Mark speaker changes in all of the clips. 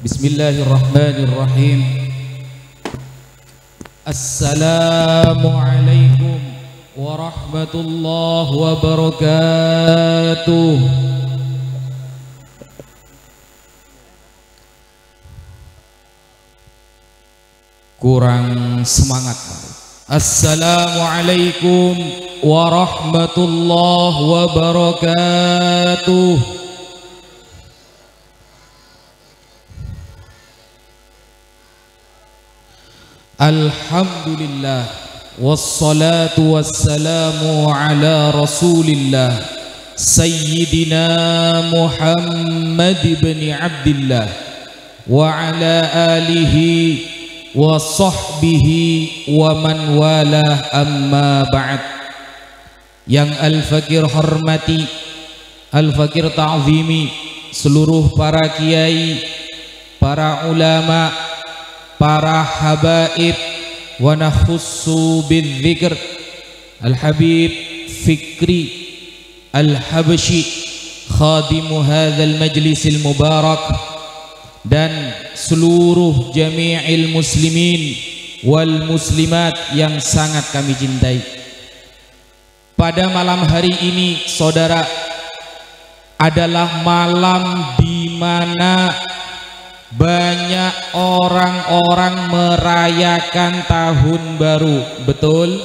Speaker 1: Bismillahirrahmanirrahim. Assalamualaikum warahmatullahi wabarakatuh. Kurang semangat. Assalamualaikum warahmatullahi wabarakatuh. Alhamdulillah wassalatu wassalamu ala rasulillah Sayyidina Muhammad ibn Abdillah wa ala alihi wa sahbihi wa man walah, amma ba'd. Yang al-fakir hormati, al-fakir ta'zimi seluruh para kiai, para ulama, para habaib, wa nakhussu bidzikr al-habib Fikri al-Habsyi khadimu hadzal majlisil mubarak, dan seluruh jami'il muslimin wal muslimat yang sangat kami cintai. Pada malam hari ini, saudara, adalah malam di mana banyak orang-orang merayakan tahun baru. Betul?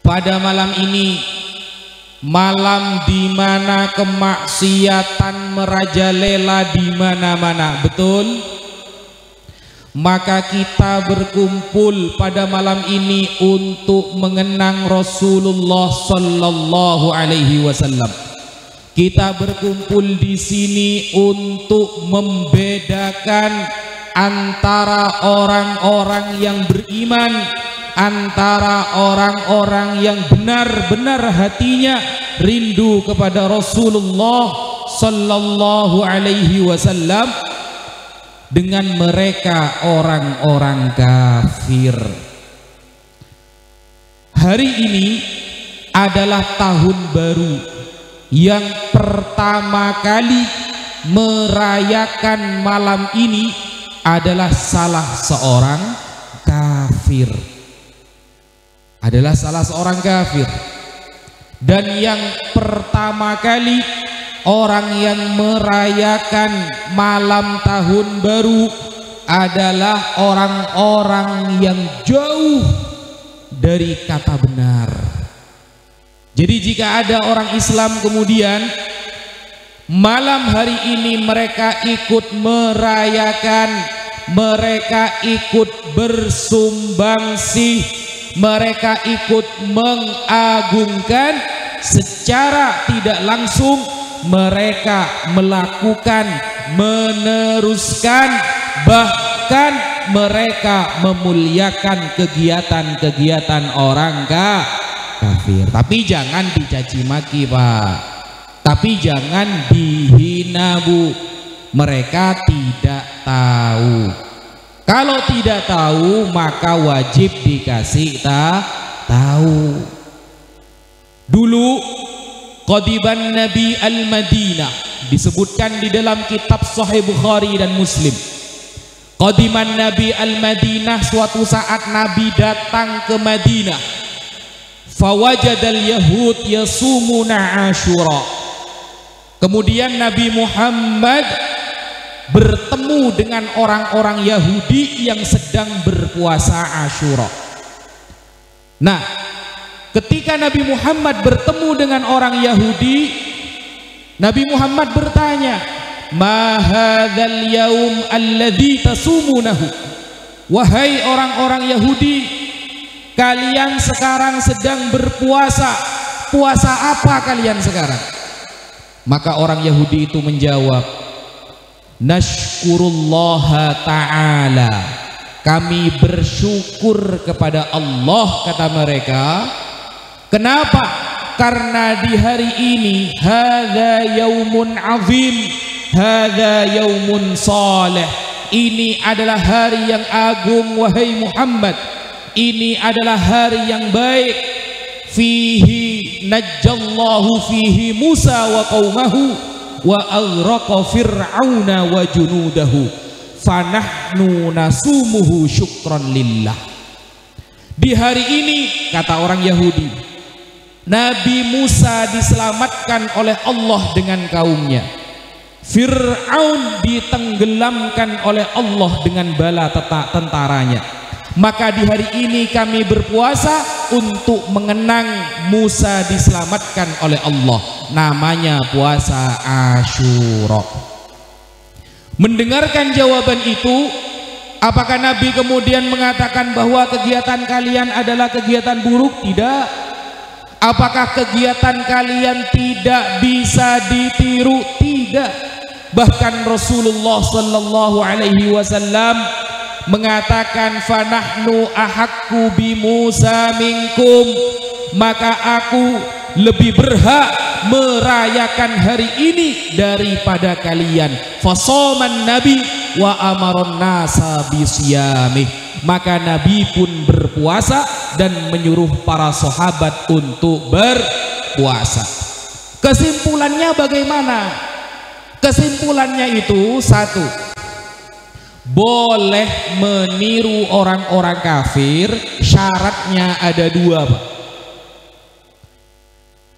Speaker 1: Pada malam ini, malam di mana kemaksiatan merajalela di mana-mana. Betul? Maka kita berkumpul pada malam ini untuk mengenang Rasulullah sallallahu alaihi wasallam. Kita berkumpul di sini untuk membedakan antara orang-orang yang beriman, antara orang-orang yang benar-benar hatinya rindu kepada Rasulullah sallallahu alaihi wasallam, dengan mereka orang-orang kafir. Hari ini adalah tahun baru yang pertama kali merayakan malam ini adalah salah seorang kafir. Adalah salah seorang kafir. Dan yang pertama kali orang yang merayakan malam tahun baru adalah orang-orang yang jauh dari kata benar. Jadi jika ada orang Islam kemudian malam hari ini mereka ikut merayakan, mereka ikut bersumbangsih, mereka ikut mengagungkan, secara tidak langsung mereka melakukan, meneruskan, bahkan mereka memuliakan kegiatan-kegiatan orang kafir. Tapi jangan dicaci maki, Pak. Tapi jangan dihina, Bu. Mereka tidak tahu. Kalau tidak tahu maka wajib dikasih tahu. Dulu qadiban Nabi al-Madinah, disebutkan di dalam kitab Sahih Bukhari dan Muslim. Qadiman Nabi al-Madinah, suatu saat Nabi datang ke Madinah. Fawajadal yahud yasumuna Asyura. Kemudian Nabi Muhammad bertemu dengan orang-orang Yahudi yang sedang berpuasa Asyura. Nah, ketika Nabi Muhammad bertemu dengan orang Yahudi, Nabi Muhammad bertanya, "Ma hadzal yaum alladzi tasumunahu?" Wahai orang-orang Yahudi, kalian sekarang sedang berpuasa. Puasa apa kalian sekarang? Maka orang Yahudi itu menjawab, "Nashkurullaha ta'ala." Kami bersyukur kepada Allah, kata mereka. Kenapa? Karena di hari ini hadza yaumun azim, hadza yaumun salih. Ini adalah hari yang agung, wahai Muhammad. Ini adalah hari yang baik. Fihi najjallahu fihi Musa wa qaumahu wa aghraqa fir'auna wa junudahu fanahnu nasumuhu syukran lillah. Di hari ini, kata orang Yahudi, Nabi Musa diselamatkan oleh Allah dengan kaumnya. Fir'aun ditenggelamkan oleh Allah dengan bala tentaranya. Maka di hari ini kami berpuasa untuk mengenang Musa diselamatkan oleh Allah. Namanya puasa Asyura. Mendengarkan jawaban itu, apakah Nabi kemudian mengatakan bahwa kegiatan kalian adalah kegiatan buruk? Tidak. Apakah kegiatan kalian tidak bisa ditiru? Tidak. Bahkan Rasulullah sallallahu alaihi wasallam mengatakan fanahnu ahakku bi Musa minkum, maka aku lebih berhak merayakan hari ini daripada kalian. Fasoman Nabi wa amaron nasa bisyamih, maka Nabi pun berpuasa dan menyuruh para sahabat untuk berpuasa. Kesimpulannya bagaimana? Kesimpulannya itu satu, boleh meniru orang-orang kafir, syaratnya ada dua, Pak.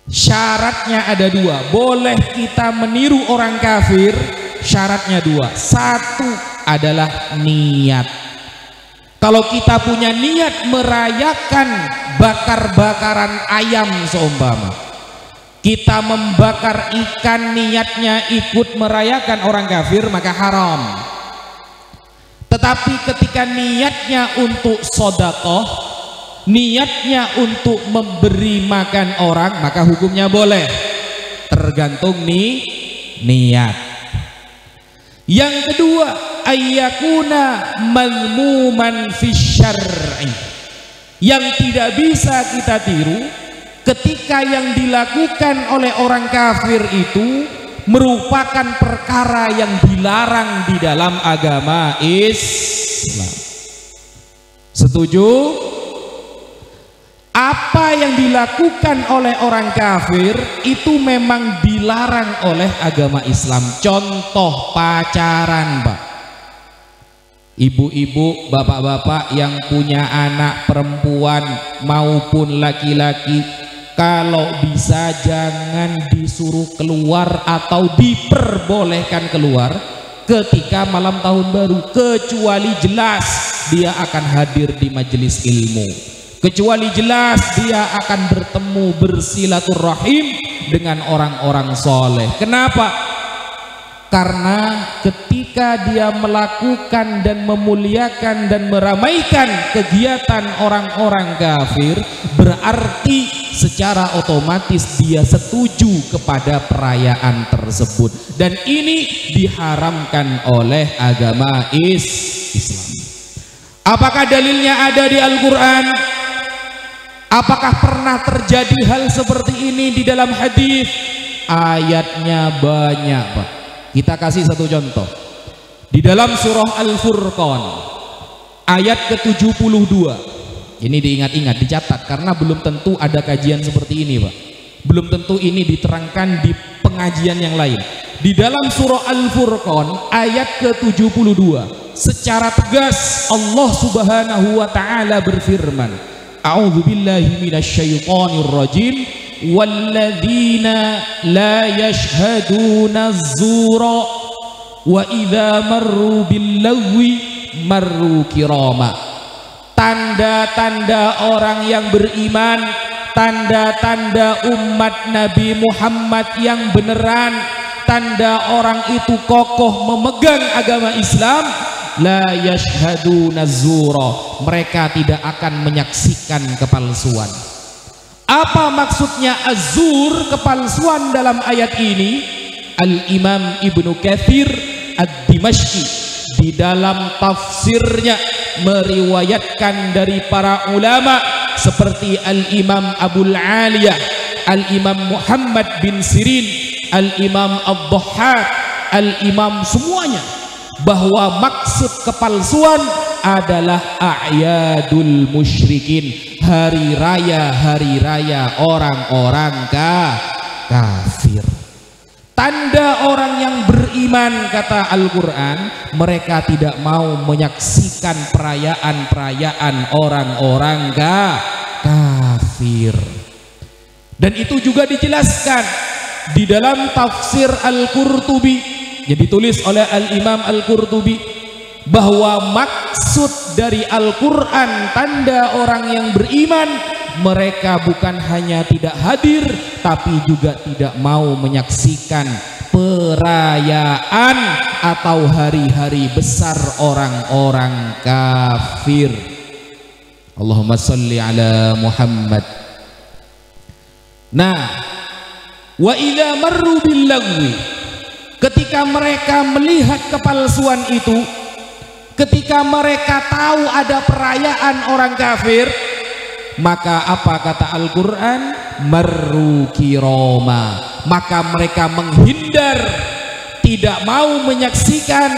Speaker 1: Syaratnya ada dua. Boleh kita meniru orang kafir, syaratnya dua. Satu adalah niat. Kalau kita punya niat merayakan bakar-bakaran ayam seumpama, kita membakar ikan niatnya ikut merayakan orang kafir, maka haram. Tetapi ketika niatnya untuk sedekah, niatnya untuk memberi makan orang, maka hukumnya boleh. Tergantung niat. Yang kedua, ayyakuna malmuman fi syar'i. Yang tidak bisa kita tiru ketika yang dilakukan oleh orang kafir itu merupakan perkara yang dilarang di dalam agama Islam. Setuju? Apa yang dilakukan oleh orang kafir itu memang dilarang oleh agama Islam. Contoh pacaran, Pak. Ibu-ibu, bapak-bapak yang punya anak perempuan maupun laki-laki, kalau bisa jangan disuruh keluar atau diperbolehkan keluar ketika malam tahun baru, kecuali jelas dia akan hadir di majelis ilmu, kecuali jelas dia akan bertemu bersilaturahim dengan orang-orang soleh. Kenapa? Karena ketika dia melakukan dan memuliakan dan meramaikan kegiatan orang-orang kafir, berarti secara otomatis dia setuju kepada perayaan tersebut, dan ini diharamkan oleh agama Islam. Apakah dalilnya ada di Al-Quran? Apakah pernah terjadi hal seperti ini di dalam hadis? Ayatnya banyak, Pak. Kita kasih satu contoh. Di dalam surah Al-Furqan ayat ke-72. Ini diingat-ingat, dicatat, karena belum tentu ada kajian seperti ini, Pak. Belum tentu ini diterangkan di pengajian yang lain. Di dalam surah Al-Furqan ayat ke-72 secara tegas Allah Subhanahu wa taala berfirman, A'udzubillahi minasyaitonir rajim, walladzina la yashhaduna az-zura wa idza marru bil-lagwi marru kirama. Tanda-tanda orang yang beriman, tanda-tanda umat Nabi Muhammad yang beneran, tanda orang itu kokoh memegang agama Islam, la yashhaduna az-zura, mereka tidak akan menyaksikan kepalsuan. Apa maksudnya az-zur, kepalsuan dalam ayat ini? Al-Imam Ibnu Katsir Ad-Dimashqi di dalam tafsirnya meriwayatkan dari para ulama seperti Al-Imam Abul Aliyah, Al-Imam Muhammad bin Sirin, Al-Imam Ad-Dhahhak, Al-Imam semuanya, bahwa maksud kepalsuan adalah a'yadul musyrikin, hari raya orang-orang kafir. tanda orang yang beriman, kata Al-Quran, mereka tidak mau menyaksikan perayaan-perayaan orang-orang kafir. Dan itu juga dijelaskan di dalam tafsir Al-Qurtubi yang ditulis oleh Al-Imam Al-Qurtubi, bahwa maksud dari Al-Quran tanda orang yang beriman, mereka bukan hanya tidak hadir tapi juga tidak mau menyaksikan perayaan atau hari-hari besar orang-orang kafir. Allahumma salli ala Muhammad. Nah, wa idza marru bil lagwi, ketika mereka melihat kepalsuan itu, ketika mereka tahu ada perayaan orang kafir, maka apa kata Al-Quran? Marru kiroma, maka mereka menghindar, tidak mau menyaksikan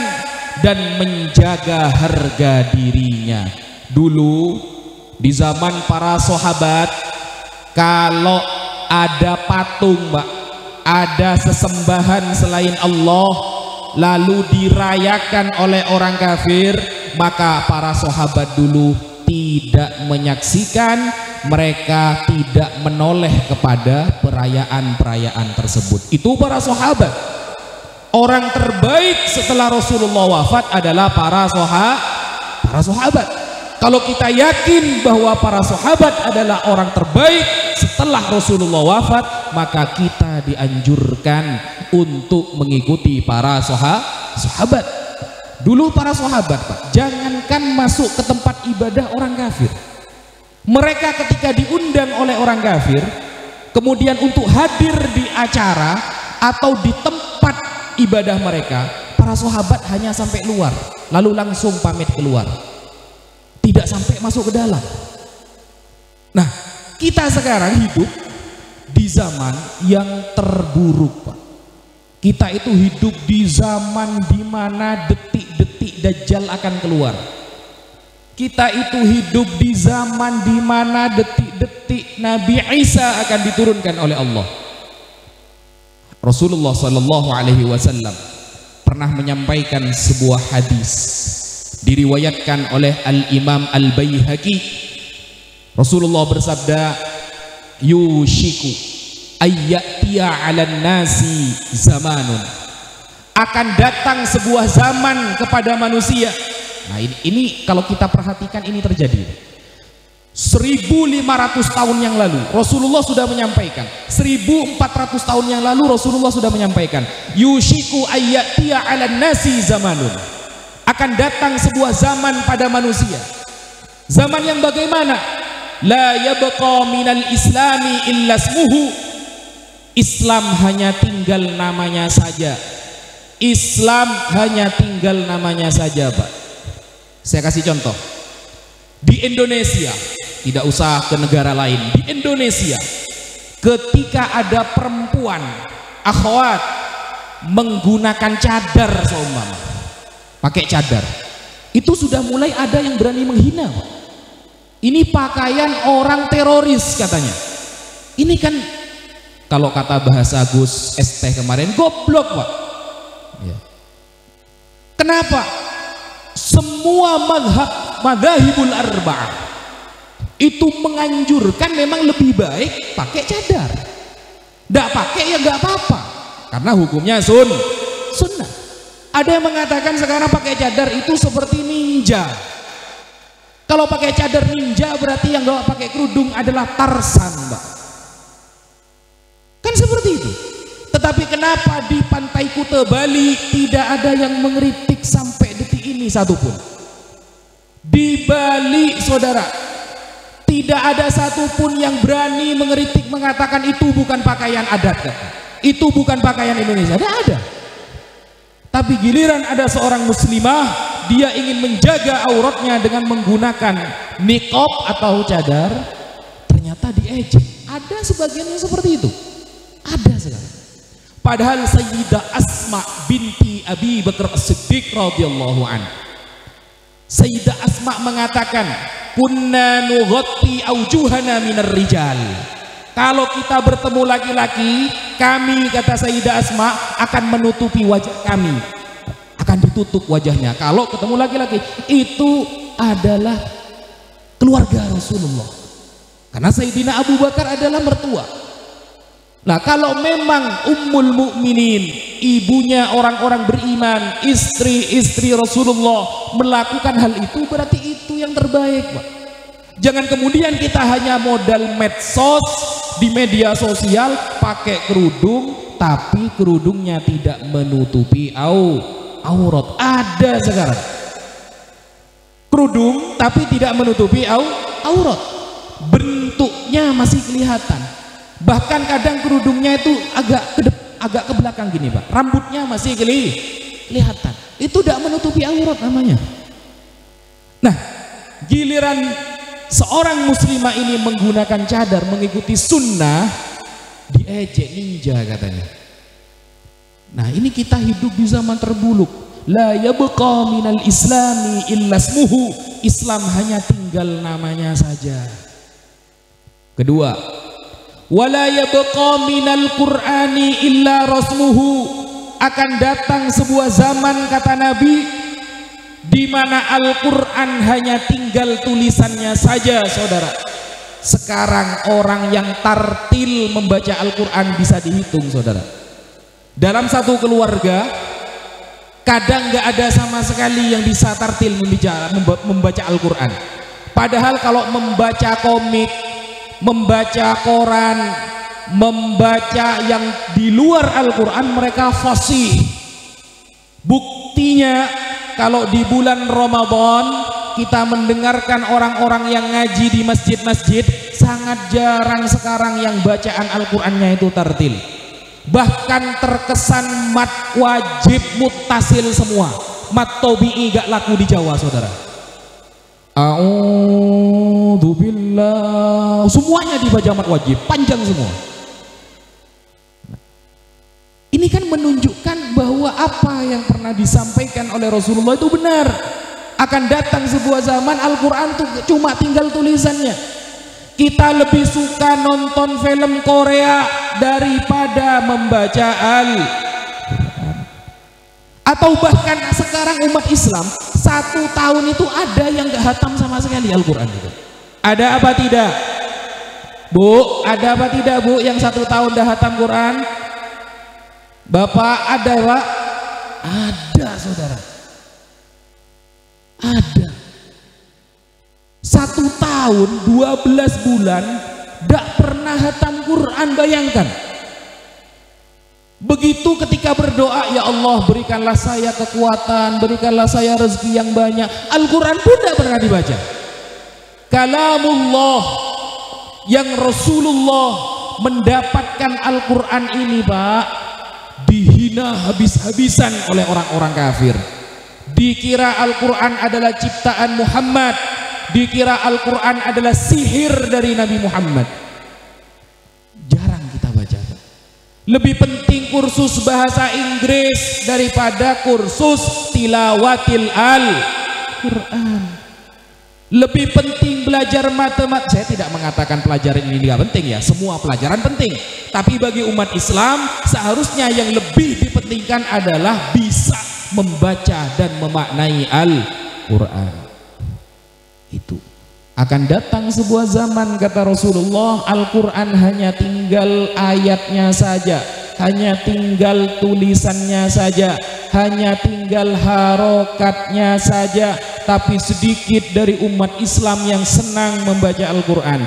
Speaker 1: dan menjaga harga dirinya. Dulu di zaman para sahabat, kalau ada patung, Mbak, ada sesembahan selain Allah lalu dirayakan oleh orang kafir, maka para sahabat dulu tidak menyaksikan, mereka tidak menoleh kepada perayaan-perayaan tersebut. Itu para sahabat. Orang terbaik setelah Rasulullah wafat adalah para sahabat. Kalau kita yakin bahwa para sahabat adalah orang terbaik setelah Rasulullah wafat, maka kita dianjurkan untuk mengikuti para sahabat. Dulu para sahabat, Pak, jangankan masuk ke tempat ibadah orang kafir, mereka ketika diundang oleh orang kafir kemudian untuk hadir di acara atau di tempat ibadah mereka, para sahabat hanya sampai luar lalu langsung pamit keluar, tidak sampai masuk ke dalam. Nah, kita sekarang hidup di zaman yang terburuk, Pak. Kita itu hidup di zaman di mana detik-detik Dajjal akan keluar. Kita itu hidup di zaman di mana detik-detik Nabi Isa akan diturunkan oleh Allah. Rasulullah Shallallahu Alaihi Wasallam pernah menyampaikan sebuah hadis, diriwayatkan oleh Al-Imam Al-Baihaqi. Rasulullah bersabda, yushiku ayyatiya 'alan nasi zamanun, akan datang sebuah zaman kepada manusia. Nah, ini kalau kita perhatikan ini terjadi 1500 tahun yang lalu Rasulullah sudah menyampaikan, 1400 tahun yang lalu Rasulullah sudah menyampaikan, yushiku ayyatiya 'alan nasi zamanun, akan datang sebuah zaman pada manusia. Zaman yang bagaimana? La yabqa minal islami illa ismuhu, Islam hanya tinggal namanya saja. Islam hanya tinggal namanya saja, Pak. Saya kasih contoh. Di Indonesia, tidak usah ke negara lain, di Indonesia ketika ada perempuan akhwat menggunakan cadar seumpama, pakai cadar, itu sudah mulai ada yang berani menghina, Pak. Ini pakaian orang teroris katanya. Ini kan kalau kata bahasa Gus ST kemarin, goblok, Pak. Ya. Kenapa? Semua madhahibul arba'ah itu menganjurkan memang lebih baik pakai cadar. Nggak pakai ya nggak apa-apa, karena hukumnya sunnah. Ada yang mengatakan sekarang pakai cadar itu seperti ninja. Kalau pakai cadar ninja berarti yang nggak pakai kerudung adalah Tarsan, Mbak. Kan seperti itu. Tetapi kenapa di Pantai Kuta Bali tidak ada yang mengkritik sampai detik ini satupun? Di Bali, saudara, tidak ada satupun yang berani mengkritik, mengatakan itu bukan pakaian adat, itu bukan pakaian Indonesia. Tidak ada. Tapi giliran ada seorang muslimah, dia ingin menjaga auratnya dengan menggunakan niqab atau cadar, ternyata diejek. Ada sebagian yang seperti itu. Ada sekarang. Padahal Sayyidah Asma binti Abi Bakar As-Siddiq radhiyallahu anha, Sayyidah Asma mengatakan, kunna nughatti aujuhana minar rijal. Kalau kita bertemu laki-laki, kami, kata Sayyidah Asma, akan menutupi wajah kami, akan ditutup wajahnya kalau ketemu laki-laki. Itu adalah keluarga Rasulullah, karena Sayyidina Abu Bakar adalah mertua. Nah, kalau memang Ummul Mukminin, ibunya orang-orang beriman, istri-istri Rasulullah melakukan hal itu, berarti itu yang terbaik, Pak. Jangan kemudian kita hanya modal medsos, di media sosial pakai kerudung tapi kerudungnya tidak menutupi aurat. Ada sekarang kerudung tapi tidak menutupi aurat, bentuknya masih kelihatan, bahkan kadang kerudungnya itu agak ke belakang gini, Pak, rambutnya masih kelihatan. Itu tidak menutupi aurat namanya. Nah, giliran seorang muslimah ini menggunakan cadar, mengikuti sunnah, diejek ninja katanya. Nah, ini kita hidup di zaman terbuluk. La yabqa minal islami illa ismuhu. Islam hanya tinggal namanya saja. Kedua, wala yabqa minal qur'ani illa rasmuhu. Akan datang sebuah zaman, kata Nabi, di mana Al-Quran hanya tinggal tulisannya saja, saudara. Sekarang orang yang tartil membaca Al-Quran bisa dihitung, saudara. Dalam satu keluarga kadang nggak ada sama sekali yang bisa tartil membaca Al-Quran. Padahal kalau membaca komik, membaca koran, membaca yang di luar Al-Quran, mereka fasih. Buktinya kalau di bulan Ramadan kita mendengarkan orang-orang yang ngaji di masjid-masjid, sangat jarang sekarang yang bacaan Al-Qur'annya itu tartil. Bahkan terkesan mat wajib muttasil semua. Mat tobi'i gak laku di Jawa, saudara. A'udzubillah, semuanya dibaca mat wajib, panjang semua. Ini kan menunjukkan bahwa apa yang pernah disampaikan oleh Rasulullah itu benar. Akan datang sebuah zaman Al-Quran tuh cuma tinggal tulisannya. Kita lebih suka nonton film Korea daripada membaca Al-Quran. Atau bahkan sekarang umat Islam 1 tahun itu ada yang gak hatam sama sekali Al-Quran itu. Ada apa tidak? Bu, ada apa tidak, Bu, yang 1 tahun dah hatam Quran? Bapak ada, Pak? Ada, saudara. Ada. 1 tahun 12 bulan tidak pernah hatam Quran, bayangkan. Begitu ketika berdoa, ya Allah berikanlah saya kekuatan, berikanlah saya rezeki yang banyak, Al-Quran pun tidak pernah dibaca. Kalamullah yang Rasulullah mendapatkan Al-Quran ini, Pak, dihina habis-habisan oleh orang-orang kafir. Dikira Al-Quran adalah ciptaan Muhammad, dikira Al-Quran adalah sihir dari Nabi Muhammad. Jarang kita baca. Lebih penting kursus bahasa Inggris daripada kursus tilawatil Al-Quran. Lebih penting belajar matematika. Saya tidak mengatakan pelajaran ini tidak penting, ya, semua pelajaran penting. Tapi bagi umat Islam seharusnya yang lebih dipentingkan adalah bisa membaca dan memaknai Al-Quran. Itu akan datang sebuah zaman, kata Rasulullah, Al-Quran hanya tinggal ayatnya saja, hanya tinggal tulisannya saja, hanya tinggal harokatnya saja. Tapi sedikit dari umat Islam yang senang membaca Al-Quran.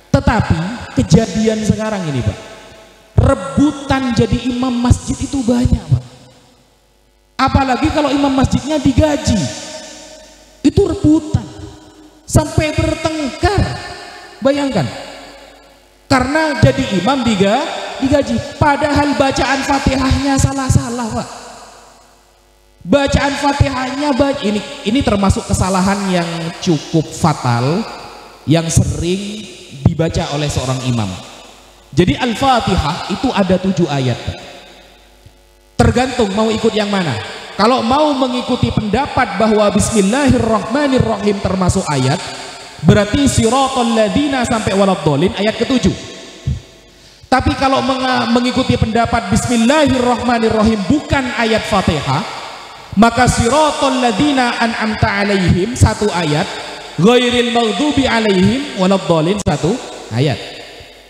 Speaker 1: Tetapi kejadian sekarang ini, Pak, rebutan jadi imam masjid itu banyak, Pak. Apalagi kalau imam masjidnya digaji, itu rebutan sampai bertengkar, bayangkan. Karena jadi imam digaji, padahal bacaan Fatihahnya salah-salah, Pak. Bacaan Fatihahnya ini termasuk kesalahan yang cukup fatal yang sering dibaca oleh seorang imam. Jadi Al-Fatihah itu ada 7 ayat. Tergantung mau ikut yang mana. Kalau mau mengikuti pendapat bahwa Bismillahirrahmanirrahim termasuk ayat, berarti siratal ladzina sampai waladhdallin ayat ke-7. Tapi kalau mengikuti pendapat Bismillahirrahmanirrahim bukan ayat Fatihah, maka siratal ladzina an'amta alaihim satu ayat, ghairil maghdubi alaihim waladdallin satu ayat.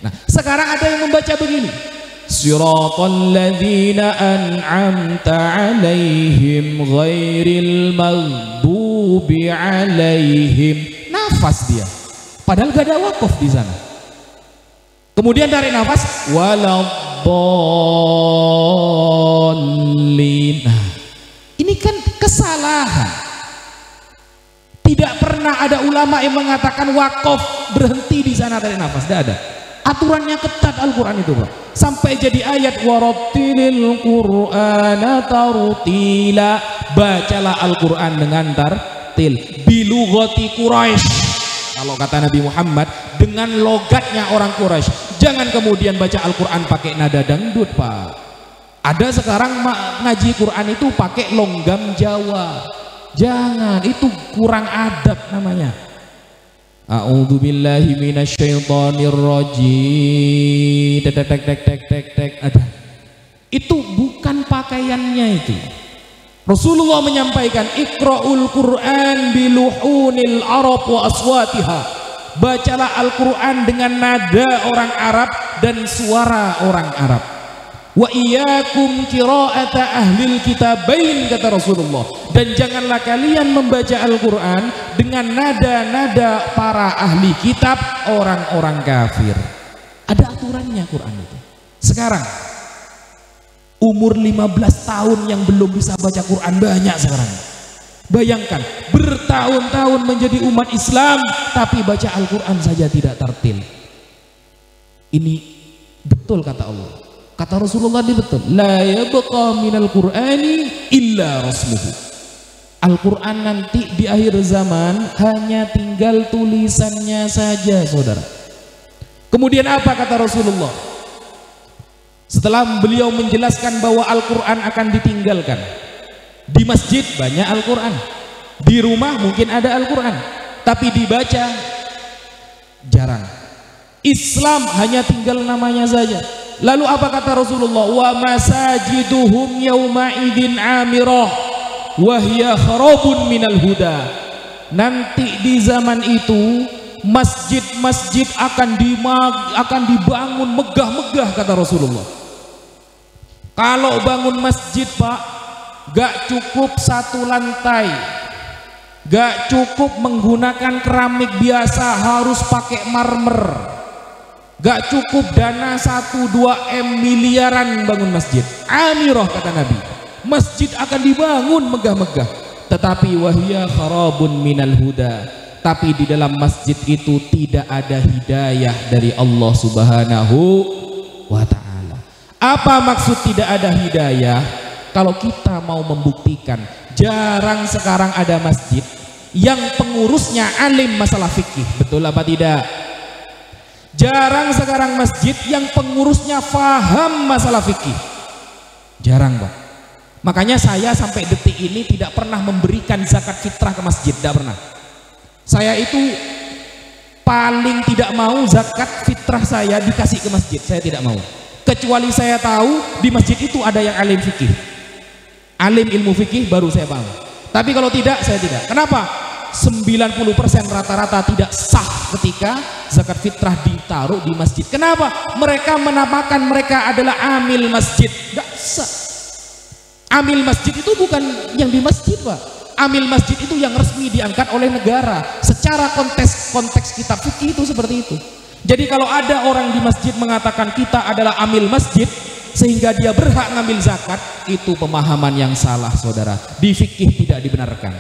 Speaker 1: Nah, sekarang ada yang membaca begini, siratal ladzina an'amta alaihim ghairil maghdubi alaihim. Nafas dia, padahal gak ada wakaf di sana. Kemudian tarik nafas, waladdallin. Nah, ini kan kesalahan. Tidak pernah ada ulama yang mengatakan wakaf berhenti di sana tarik nafas, tidak ada. Aturannya ketat Al-Quran itu, Pak. Sampai jadi ayat warattilil Qur'ana tartila. Bacalah Al-Quran dengan tartil bilughati Quraisy. Kalau kata Nabi Muhammad, dengan logatnya orang Quraisy. Jangan kemudian baca Al-Quran pakai nada dangdut, Pak. Ada sekarang ngaji Quran itu pakai longgam Jawa. Jangan, itu kurang adab namanya. A'udzu billahi minasyaitonir rajim. Tek. Ada. Itu bukan pakaiannya itu. Rasulullah menyampaikan Iqra'ul Qur'an biluhunil Arab wa aswatiha. Bacalah Al-Quran dengan nada orang Arab dan suara orang Arab. Wa iyyakum qira'ata ahlil kitabain, kata Rasulullah. Dan janganlah kalian membaca Al-Quran dengan nada-nada para ahli kitab, orang-orang kafir. Ada aturannya Quran itu. Sekarang umur 15 tahun yang belum bisa baca Quran banyak sekarang. Bayangkan, bertahun-tahun menjadi umat Islam tapi baca Al-Quran saja tidak tartil. Ini betul kata Allah. Kata Rasulullah ini betul. La yabqa minal Qur'ani illa rasmuhu. Al-Quran nanti di akhir zaman hanya tinggal tulisannya saja, saudara. Kemudian apa kata Rasulullah? Setelah beliau menjelaskan bahwa Al-Quran akan ditinggalkan, di masjid banyak Al-Quran, di rumah mungkin ada Al-Quran, tapi dibaca jarang. Islam hanya tinggal namanya saja. Lalu apa kata Rasulullah? Wa masajiduhum yawma idin amirah wa hiya kharabun minal huda. Nanti di zaman itu masjid-masjid akan dibangun megah-megah, kata Rasulullah. Kalau bangun masjid, Pak, gak cukup satu lantai, gak cukup menggunakan keramik biasa, harus pakai marmer. Gak cukup dana 1-2 miliaran bangun masjid. Amirah, kata Nabi. Masjid akan dibangun megah-megah, tetapi wahya kharabun minal huda. Tapi di dalam masjid itu tidak ada hidayah dari Allah Subhanahu wa ta'ala. Apa maksud tidak ada hidayah? Kalau kita mau membuktikan, jarang sekarang ada masjid yang pengurusnya alim masalah fikih. Betul apa tidak? Jarang sekarang masjid yang pengurusnya faham masalah fikih. Jarang, Pak. Makanya saya sampai detik ini tidak pernah memberikan zakat fitrah ke masjid, tidak pernah. Saya itu paling tidak mau zakat fitrah saya dikasih ke masjid, saya tidak mau. Kecuali saya tahu di masjid itu ada yang alim fikih, alim ilmu fikih, baru saya mau. Tapi kalau tidak, saya tidak. Kenapa? 90% rata-rata tidak sah ketika zakat fitrah ditaruh di masjid. Kenapa? Mereka menamakan mereka adalah amil masjid. Gak sah. Amil masjid itu bukan yang di masjid, Pak. Amil masjid itu yang resmi diangkat oleh negara. Secara konteks kitab fikih itu seperti itu. Jadi kalau ada orang di masjid mengatakan kita adalah amil masjid sehingga dia berhak ngambil zakat, itu pemahaman yang salah, saudara. Di fikih tidak dibenarkan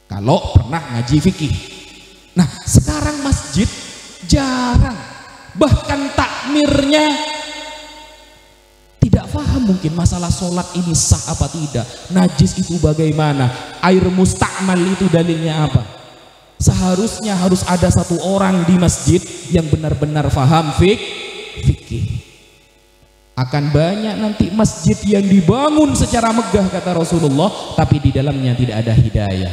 Speaker 1: kalau pernah ngaji fikih. Nah, sekarang masjid jarang, bahkan takmirnya tidak paham mungkin masalah sholat ini sah apa tidak, najis itu bagaimana, air musta'mal itu dalilnya apa. Seharusnya harus ada satu orang di masjid yang benar-benar paham fikih. Akan banyak nanti masjid yang dibangun secara megah, kata Rasulullah, tapi di dalamnya tidak ada hidayah.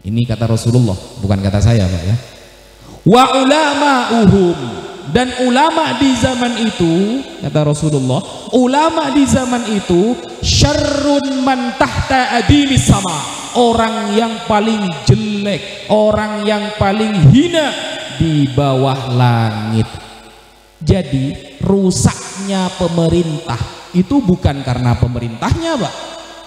Speaker 1: Ini kata Rasulullah, bukan kata saya, Pak, ya. Wa ulama'uhum, Dan ulama di zaman itu, kata Rasulullah, ulama di zaman itu syarrun man tahta adimis sama, orang yang paling jelek, orang yang paling hina di bawah langit. Jadi rusaknya pemerintah itu bukan karena pemerintahnya, Pak.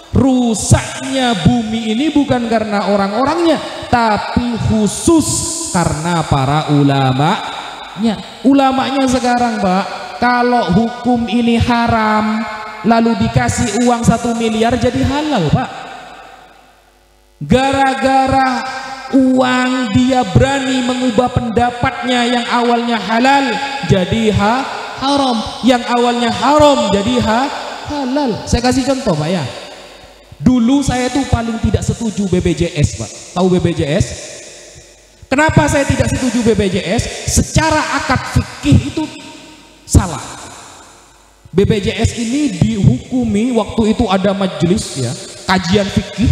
Speaker 1: Rusaknya bumi ini bukan karena orang-orangnya, tapi khusus karena para ulamanya. Ulamanya sekarang, Pak, kalau hukum ini haram lalu dikasih uang 1 miliar jadi halal, Pak. Gara-gara uang dia berani mengubah pendapatnya yang awalnya halal jadi haram, yang awalnya haram jadi halal. Saya kasih contoh, Pak, ya. Dulu saya tuh paling tidak setuju BPJS, Pak. Tahu BPJS? Kenapa saya tidak setuju BPJS? Secara akad fikih itu salah. BPJS ini dihukumi waktu itu ada majelis, ya, kajian fikih,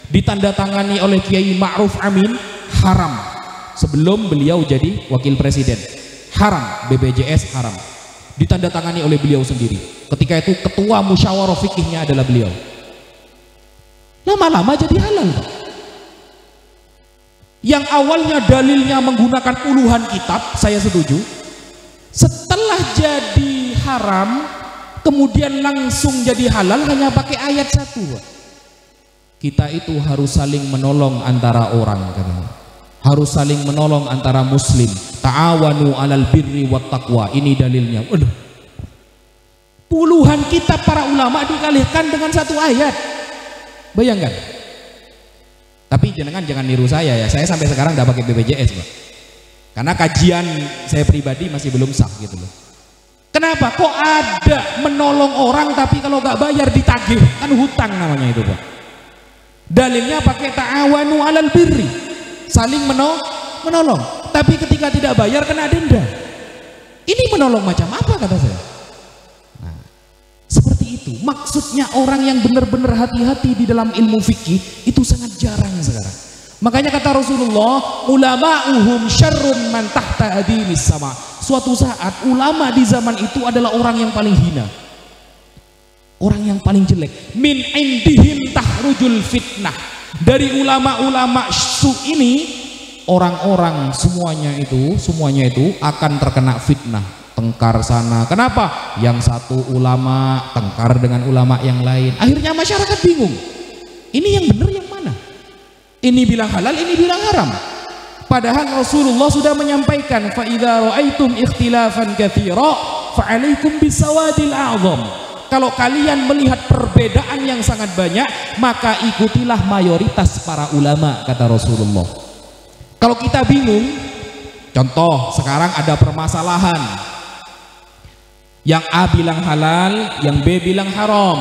Speaker 1: ditandatangani oleh Kiai Ma'ruf Amin, haram. Sebelum beliau jadi wakil presiden, haram. BPJS haram, ditandatangani oleh beliau sendiri. Ketika itu ketua musyawarah fikihnya adalah beliau. Lama-lama jadi halal, Pak. Yang awalnya dalilnya menggunakan puluhan kitab, saya setuju. Setelah jadi haram, kemudian langsung jadi halal hanya pakai ayat 1, Pak. Kita itu harus saling menolong antara orang, katanya. Harus saling menolong antara muslim. Ta'awanu 'alal birri wat taqwa. Ini dalilnya. Waduh. Puluhan kitab para ulama dikalihkan dengan 1 ayat. Bayangkan. Tapi jangan niru saya, ya. Saya sampai sekarang tidak pakai BPJS, Pak. Karena kajian saya pribadi masih belum sah gitu loh. Kenapa? Kok ada menolong orang tapi kalau nggak bayar ditagih? Kan hutang namanya itu, Pak. Dalilnya pakai ta'awanu 'alal birri, saling menolong. Tapi ketika tidak bayar kena denda. Ini menolong macam apa, kata saya? Nah, seperti itu. Maksudnya orang yang benar-benar hati-hati di dalam ilmu fikih itu sangat jarang sekarang. Makanya kata Rasulullah, ulama'uhum syarrun man tahta adimis sama. Suatu saat ulama di zaman itu adalah orang yang paling hina, orang yang paling jelek. Min indihim tahrujul fitnah. Dari ulama-ulama su ini, orang-orang semuanya itu akan terkena fitnah, tengkar sana. Kenapa? Yang satu ulama tengkar dengan ulama yang lain. Akhirnya masyarakat bingung. Ini yang benar yang mana? Ini bilang halal, ini bilang haram. Padahal Rasulullah sudah menyampaikan, fa idza ra'aitum ikhtilafan katsira fa 'alaikum bisawadil a'zam. Kalau kalian melihat perbedaan yang sangat banyak, maka ikutilah mayoritas para ulama, kata Rasulullah. Kalau kita bingung, contoh sekarang ada permasalahan, yang A bilang halal, yang B bilang haram,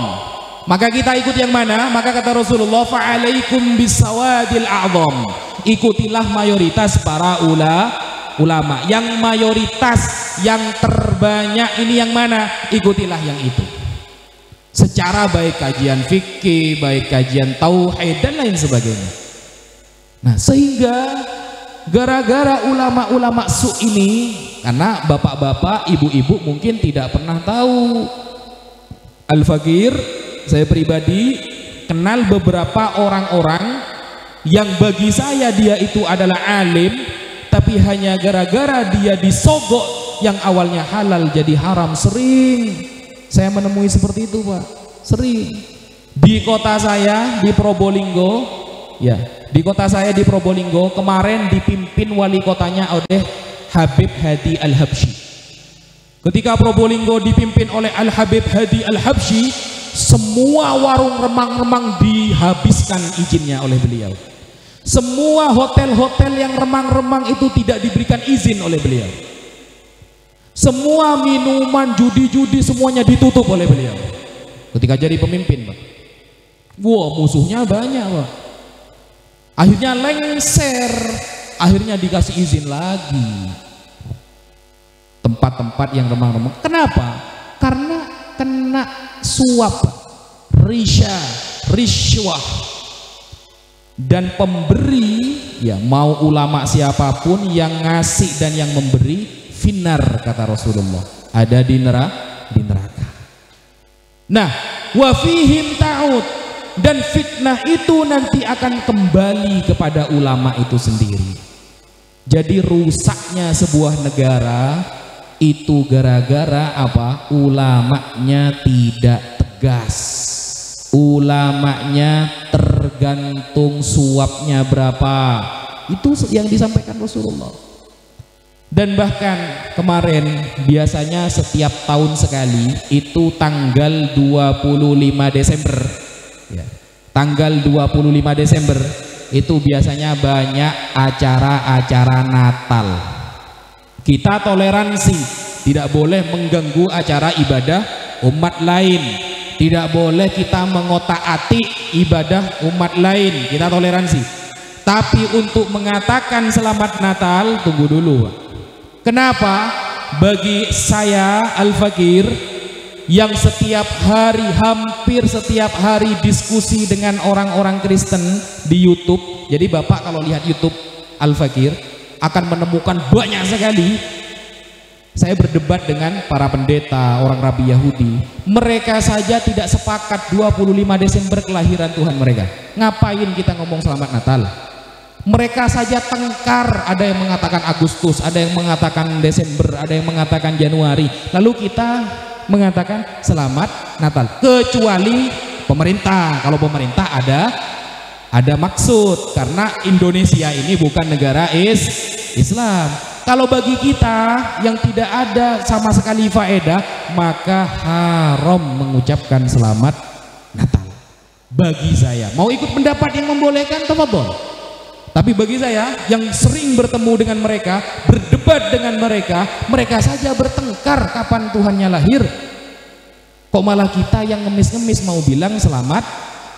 Speaker 1: maka kita ikut yang mana? Maka kata Rasulullah, fa'alaikum bisawadil a'zam, ikutilah mayoritas para ulama. Yang mayoritas, yang terbanyak ini yang mana? Ikutilah yang itu. Secara baik kajian fikih, baik kajian tauhid dan lain sebagainya. Nah, sehingga gara-gara ulama-ulama su ini, karena bapak-bapak, ibu-ibu mungkin tidak pernah tahu, Al-Fakir, saya pribadi kenal beberapa orang-orang yang bagi saya dia itu adalah alim, tapi hanya gara-gara dia disogok yang awalnya halal jadi haram. Sering saya menemui seperti itu, Pak. Sering. Di kota saya di Probolinggo, ya, di kota saya di Probolinggo kemarin dipimpin wali kotanya oleh Habib Hadi Al-Habsyi. Ketika Probolinggo dipimpin oleh Al-Habib Hadi Al-Habsyi, semua warung remang-remang dihabiskan izinnya oleh beliau. Semua hotel-hotel yang remang-remang itu tidak diberikan izin oleh beliau. Semua minuman judi-judi semuanya ditutup oleh beliau ketika jadi pemimpin, Pak. Wah, musuhnya banyak, Pak. Akhirnya lengser, akhirnya dikasih izin lagi tempat-tempat yang remang-remang. Kenapa? Karena kena suap, riswah, dan pemberi, ya, mau ulama siapapun yang ngasih dan yang memberi finnar, kata Rasulullah, ada di neraka. Nah, wa fihim ta'ud, dan fitnah itu nanti akan kembali kepada ulama itu sendiri. Jadi rusaknya sebuah negara itu gara-gara apa? Ulamanya tidak tegas, ulamanya tergantung suapnya berapa. Itu yang disampaikan Rasulullah. Dan bahkan kemarin biasanya setiap tahun sekali itu tanggal 25 Desember ya, tanggal 25 Desember itu biasanya banyak acara-acara Natal. Kita toleransi, tidak boleh mengganggu acara ibadah umat lain, tidak boleh kita mengotak-atik ibadah umat lain, kita toleransi. Tapi untuk mengatakan selamat Natal, tunggu dulu, Pak. Kenapa? Bagi saya Al-Fakir yang setiap hari, hampir setiap hari diskusi dengan orang-orang Kristen di YouTube. Jadi Bapak kalau lihat YouTube Al-Fakir akan menemukan banyak sekali saya berdebat dengan para pendeta, orang Rabi Yahudi. Mereka saja tidak sepakat 25 Desember kelahiran Tuhan mereka. Ngapain kita ngomong selamat Natal? Mereka saja tengkar, ada yang mengatakan Agustus, ada yang mengatakan Desember, ada yang mengatakan Januari. Lalu kita mengatakan selamat Natal. Kecuali pemerintah. Kalau pemerintah ada maksud, karena Indonesia ini bukan negara Islam. Kalau bagi kita yang tidak ada sama sekali faedah, maka haram mengucapkan selamat Natal. Bagi saya, mau ikut pendapat yang membolehkan, tafadhol. Tapi bagi saya yang sering bertemu dengan mereka, berdebat dengan mereka, mereka saja bertengkar kapan Tuhannya lahir. Kok malah kita yang ngemis-ngemis mau bilang selamat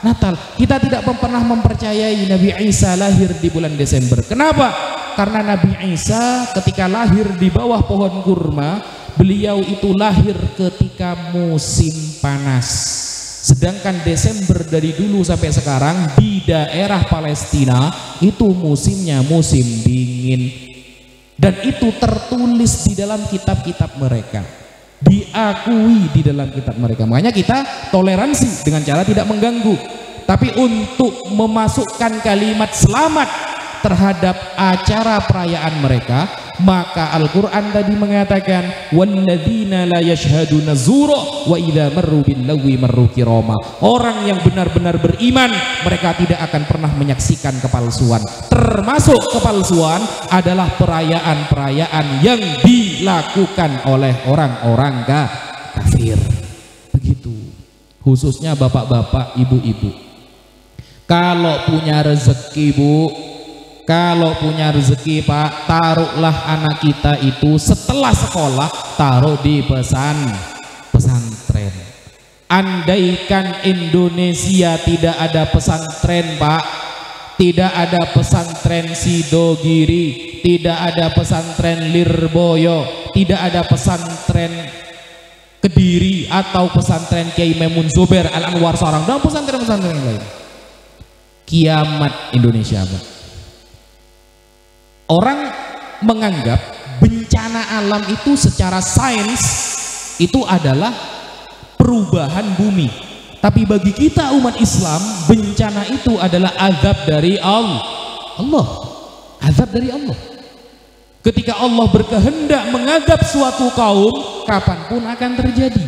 Speaker 1: Natal? Kita tidak pernah mempercayai Nabi Isa lahir di bulan Desember. Kenapa? Karena Nabi Isa ketika lahir di bawah pohon kurma, beliau itu lahir ketika musim panas. Sedangkan Desember dari dulu sampai sekarang di daerah Palestina itu musimnya musim dingin. Dan itu tertulis di dalam kitab-kitab mereka, diakui di dalam kitab mereka. Makanya kita toleransi dengan cara tidak mengganggu. Tapi untuk memasukkan kalimat selamat terhadap acara perayaan mereka, maka Al-Quran tadi mengatakan walladzina la yashhaduna zura wa idza marru bil lagwi marru kirama. Orang yang benar-benar beriman, mereka tidak akan pernah menyaksikan kepalsuan. Termasuk kepalsuan adalah perayaan-perayaan yang dilakukan oleh orang-orang kafir. Begitu. Khususnya bapak-bapak, ibu-ibu. Kalau punya rezeki, Bu, kalau punya rezeki, Pak, taruhlah anak kita itu setelah sekolah taruh di pesantren. Andaikan Indonesia tidak ada pesantren, Pak, tidak ada pesantren Sidogiri, tidak ada pesantren Lirboyo, tidak ada pesantren Kediri atau pesantren Kiai Maimun Zubair Al-Anwar Sarang dan pesantren-pesantren yang lain, kiamat Indonesia, Pak. Orang menganggap bencana alam itu secara sains itu adalah perubahan bumi. Tapi bagi kita umat Islam, bencana itu adalah azab dari Allah. Azab dari Allah. Ketika Allah berkehendak mengadab suatu kaum, kapanpun akan terjadi.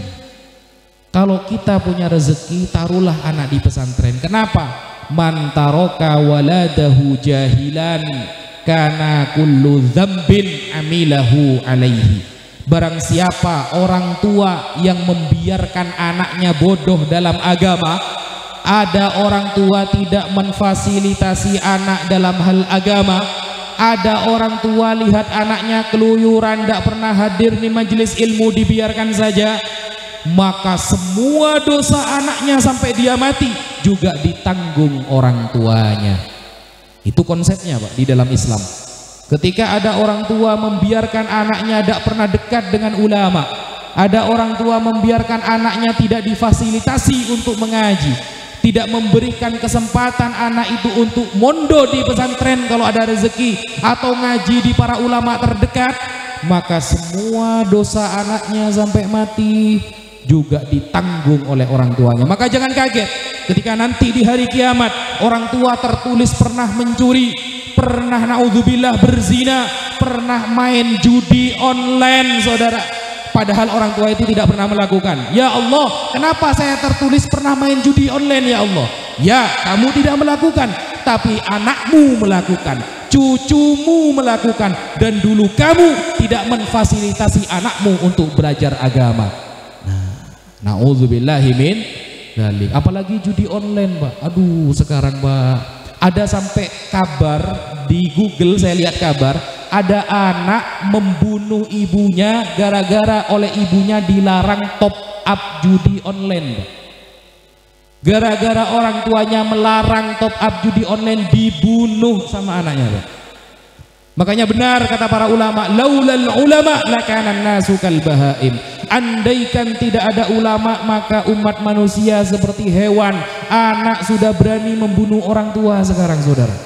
Speaker 1: Kalau kita punya rezeki, taruhlah anak di pesantren. Kenapa? Man taroka waladahu jahilan kana kullu dzambin amilahu alaihi. Barang siapa orang tua yang membiarkan anaknya bodoh dalam agama, ada orang tua tidak memfasilitasi anak dalam hal agama, ada orang tua lihat anaknya keluyuran, tidak pernah hadir di majelis ilmu, dibiarkan saja, maka semua dosa anaknya sampai dia mati juga ditanggung orang tuanya. Itu konsepnya, Pak, di dalam Islam. Ketika ada orang tua membiarkan anaknya tidak pernah dekat dengan ulama, ada orang tua membiarkan anaknya tidak difasilitasi untuk mengaji, tidak memberikan kesempatan anak itu untuk mondok di pesantren kalau ada rezeki, atau ngaji di para ulama terdekat, maka semua dosa anaknya sampai mati juga ditanggung oleh orang tuanya. Maka jangan kaget ketika nanti di hari kiamat orang tua tertulis pernah mencuri, pernah naudzubillah berzina, pernah main judi online, saudara. Padahal orang tua itu tidak pernah melakukan. Ya Allah, kenapa saya tertulis pernah main judi online ya Allah? Ya, kamu tidak melakukan, tapi anakmu melakukan, cucumu melakukan, dan dulu kamu tidak memfasilitasi anakmu untuk belajar agama. Na'udzubillahi min dzalik. Apalagi judi online, Pak. Aduh, sekarang, Pak, ada sampai kabar di Google, saya lihat kabar, ada anak membunuh ibunya gara-gara oleh ibunya dilarang top up judi online, Pak. Gara-gara orang tuanya melarang top up judi online, dibunuh sama anaknya, Pak. Makanya benar kata para ulama, laulal ulama lakanan nasu kal bahaim. Andaikan tidak ada ulama maka umat manusia seperti hewan. Anak sudah berani membunuh orang tua sekarang, saudara.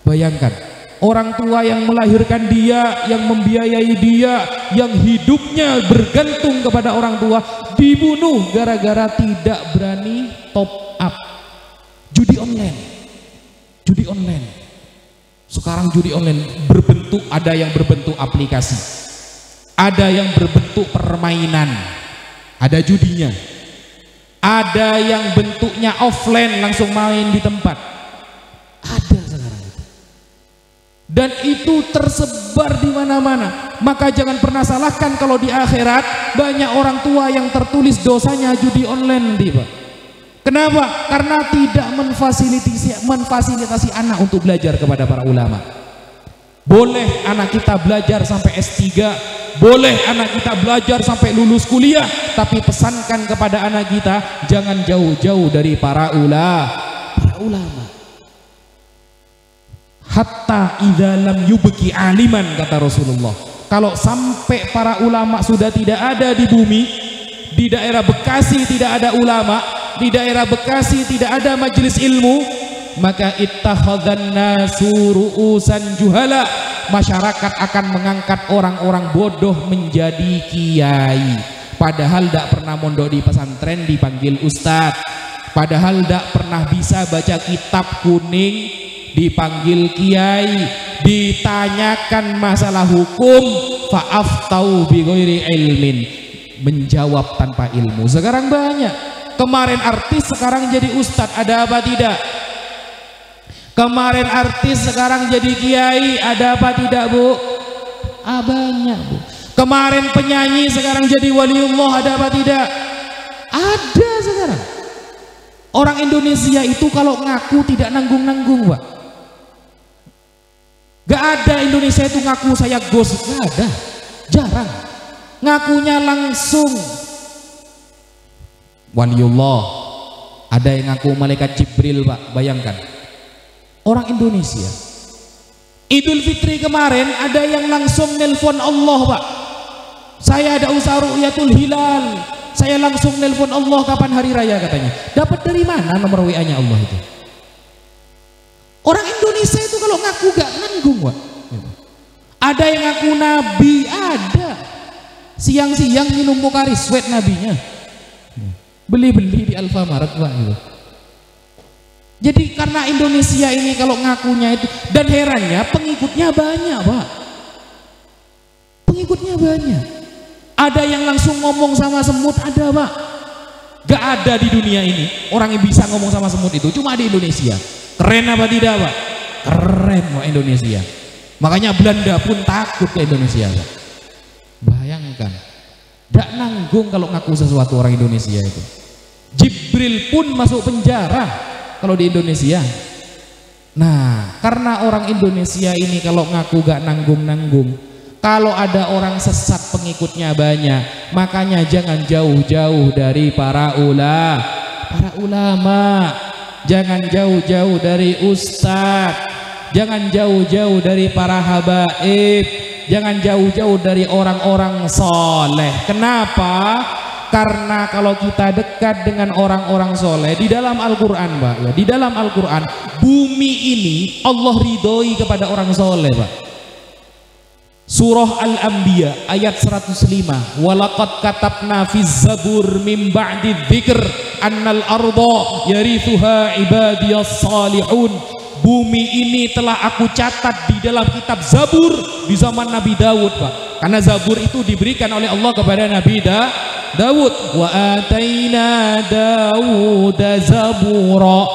Speaker 1: Bayangkan, orang tua yang melahirkan dia, yang membiayai dia, yang hidupnya bergantung kepada orang tua, dibunuh gara-gara tidak berani top up judi online. Judi online. Sekarang judi online berbentuk, ada yang berbentuk aplikasi, ada yang berbentuk permainan, ada judinya, ada yang bentuknya offline langsung main di tempat, ada sekarang itu. Dan itu tersebar di mana-mana. Maka jangan pernah salahkan kalau di akhirat banyak orang tua yang tertulis dosanya judi online, Pak. Kenapa? Karena tidak memfasilitasi anak untuk belajar kepada para ulama. Boleh anak kita belajar sampai S3, boleh anak kita belajar sampai lulus kuliah, tapi pesankan kepada anak kita jangan jauh-jauh dari para ulama. Hatta idza lam yubqi aliman, kata Rasulullah. Kalau sampai para ulama sudah tidak ada di bumi, di daerah Bekasi tidak ada ulama, di daerah Bekasi tidak ada majelis ilmu, maka ittakhadhan nasu ru'usan juhala. Masyarakat akan mengangkat orang-orang bodoh menjadi kiai. Padahal tidak pernah mondok di pesantren dipanggil ustadz. Padahal tidak pernah bisa baca kitab kuning dipanggil kiai. Ditanyakan masalah hukum, fa'aftau bi ghairi ilmin, menjawab tanpa ilmu. Sekarang banyak. Kemarin artis sekarang jadi ustadz, ada apa tidak? Kemarin artis sekarang jadi kiai, ada apa tidak, Bu? Banyak, Bu. Kemarin penyanyi sekarang jadi waliullah, ada apa tidak? Ada sekarang. Orang Indonesia itu kalau ngaku tidak nanggung-nanggung, Pak. Gak ada Indonesia itu ngaku saya ghost, gak ada. Jarang. Ngakunya langsung waliullah. Ada yang ngaku malaikat Jibril, Pak. Bayangkan, orang Indonesia Idul Fitri kemarin ada yang langsung nelpon Allah, Pak. Saya ada usaha ru'yatul hilal, saya langsung nelpon Allah kapan hari raya, katanya. Dapat dari mana nomor WA-nya Allah itu? Orang Indonesia itu kalau ngaku gak nanggung, Pak. Ada yang ngaku nabi, ada. Siang-siang minum Pocari Sweat nabinya. Beli-beli di Alfamaret, Pak. Jadi karena Indonesia ini kalau ngakunya itu, dan herannya pengikutnya banyak, Pak. Pengikutnya banyak. Ada yang langsung ngomong sama semut, ada, Pak. Gak ada di dunia ini orang yang bisa ngomong sama semut itu, cuma di Indonesia. Keren apa tidak, Pak? Keren, Pak, Indonesia. Makanya Belanda pun takut ke Indonesia, Pak. Bayangkan, gak nanggung kalau ngaku sesuatu orang Indonesia itu. Jibril pun masuk penjara kalau di Indonesia. Nah, karena orang Indonesia ini kalau ngaku gak nanggung-nanggung, kalau ada orang sesat pengikutnya banyak, makanya jangan jauh-jauh dari para ulama, jangan jauh-jauh dari ustadz, jangan jauh-jauh dari para habaib, jangan jauh-jauh dari orang-orang soleh. Kenapa? Karena kalau kita dekat dengan orang-orang soleh, di dalam Al-Quran, Pak, ya, di dalam Al-Quran, bumi ini Allah ridhoi kepada orang soleh, Pak. Surah Al-Anbiya ayat 105, walaqad katabna fiz zabur min ba'di dzikr annal arda yarithuha ibadiyas salihun. Bumi ini telah aku catat di dalam kitab Zabur di zaman Nabi Daud, Pak. Karena Zabur itu diberikan oleh Allah kepada Nabi Daud. Wa ataina Dauda zabura.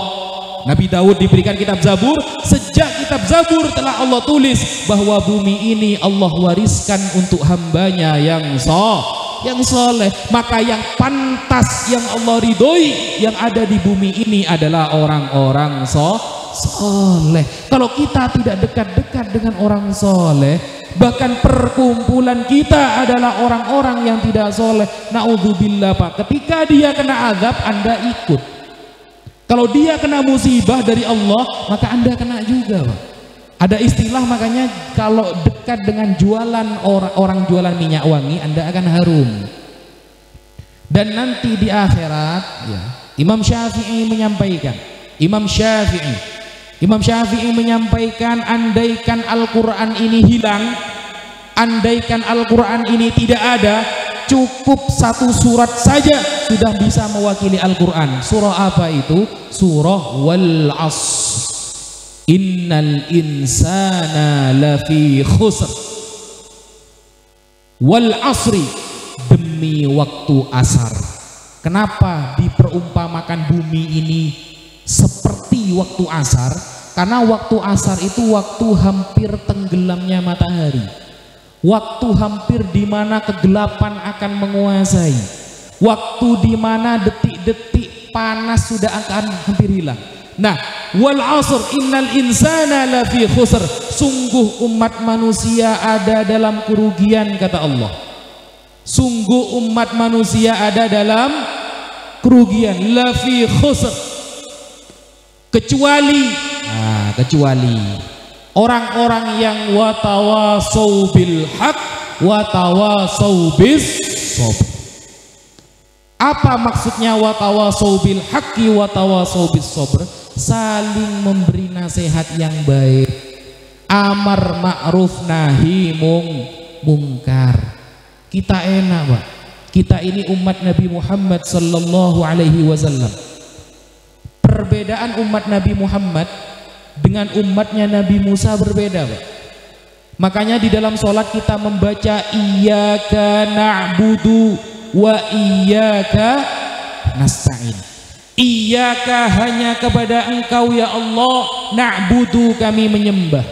Speaker 1: Nabi Daud diberikan kitab Zabur. Sejak kitab Zabur telah Allah tulis bahwa bumi ini Allah wariskan untuk hambanya yang soleh. Maka yang pantas, yang Allah ridhoi, yang ada di bumi ini adalah orang-orang soleh. Kalau kita tidak dekat-dekat dengan orang soleh, bahkan perkumpulan kita adalah orang-orang yang tidak soleh, naudzubillah, Pak. Ketika dia kena azab, Anda ikut. Kalau dia kena musibah dari Allah, maka Anda kena juga, Pak. Ada istilah, makanya kalau dekat dengan orang jualan minyak wangi, Anda akan harum. Dan nanti di akhirat, ya, Imam Syafi'i menyampaikan, andaikan Al-Quran ini hilang, andaikan Al-Quran ini tidak ada, cukup satu surat saja sudah bisa mewakili Al-Quran. Surah apa itu? Surah Wal Asr. Innal insana lafi khusr. Wal asri, demi waktu asar. Kenapa diperumpamakan bumi ini seperti waktu asar? Karena waktu asar itu waktu hampir tenggelamnya matahari, waktu hampir dimana kegelapan akan menguasai, waktu dimana detik-detik panas sudah akan hampir hilang. Nah, wal asr innal insana lafi khusr, sungguh umat manusia ada dalam kerugian, kata Allah. Sungguh umat manusia ada dalam kerugian, lafi khusr, kecuali orang-orang yang watawasau bil haq watawasau bis sabr. Apa maksudnya watawasau bil haqqi watawasau bis sabr? Saling memberi nasihat yang baik, amar ma'ruf nahi mungkar. Kita enak, Pak. Kita ini umat Nabi Muhammad sallallahu alaihi wasallam. Perbedaan umat Nabi Muhammad dengan umatnya Nabi Musa berbeda, Pak. Makanya di dalam sholat kita membaca iyyaka na'budu wa iyyaka nasta'in. Iyyaka, hanya kepada Engkau ya Allah, na'budu, kami menyembah,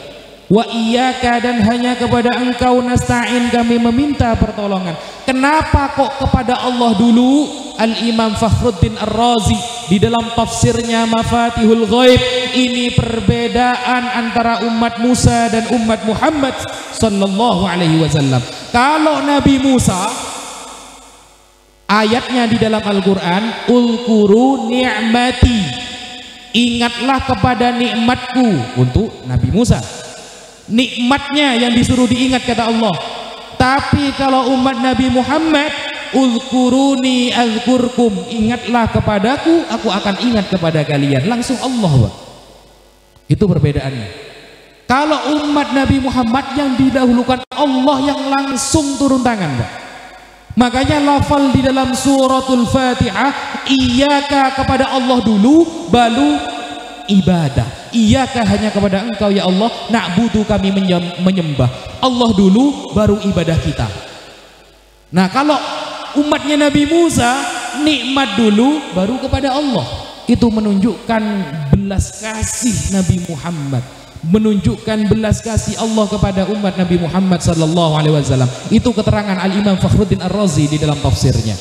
Speaker 1: wa iyyaka, dan hanya kepada Engkau nasta'in, kami meminta pertolongan. Kenapa kok kepada Allah dulu? Al-Imam Fakhruddin Ar-Razi di dalam tafsirnya Mafatihul Ghaib, ini perbedaan antara umat Musa dan umat Muhammad sallallahu alaihi wasallam. Kalau Nabi Musa, ayatnya di dalam Al-Quran, ulkuru ni'mati, ingatlah kepada nikmatku, untuk Nabi Musa. Nikmatnya yang disuruh diingat, kata Allah. Tapi kalau umat Nabi Muhammad, ulkuruni azkurkum, ingatlah kepadaku, aku akan ingat kepada kalian. Langsung Allah, Pak. Itu perbedaannya. Kalau umat Nabi Muhammad yang didahulukan Allah yang langsung turun tangan, Pak. Makanya lafal di dalam suratul Fatihah, iyyaka, kepada Allah dulu, baru ibadah. Iyyaka, hanya kepada Engkau ya Allah, na'budu, kami menyembah. Allah dulu, baru ibadah kita. Nah, kalau umatnya Nabi Musa, nikmat dulu, baru kepada Allah. Itu menunjukkan belas kasih Nabi Muhammad, menunjukkan belas kasih Allah kepada umat Nabi Muhammad sallallahu alaihi wasallam. Itu keterangan Al-Imam Fakhruddin Ar-Razi di dalam tafsirnya.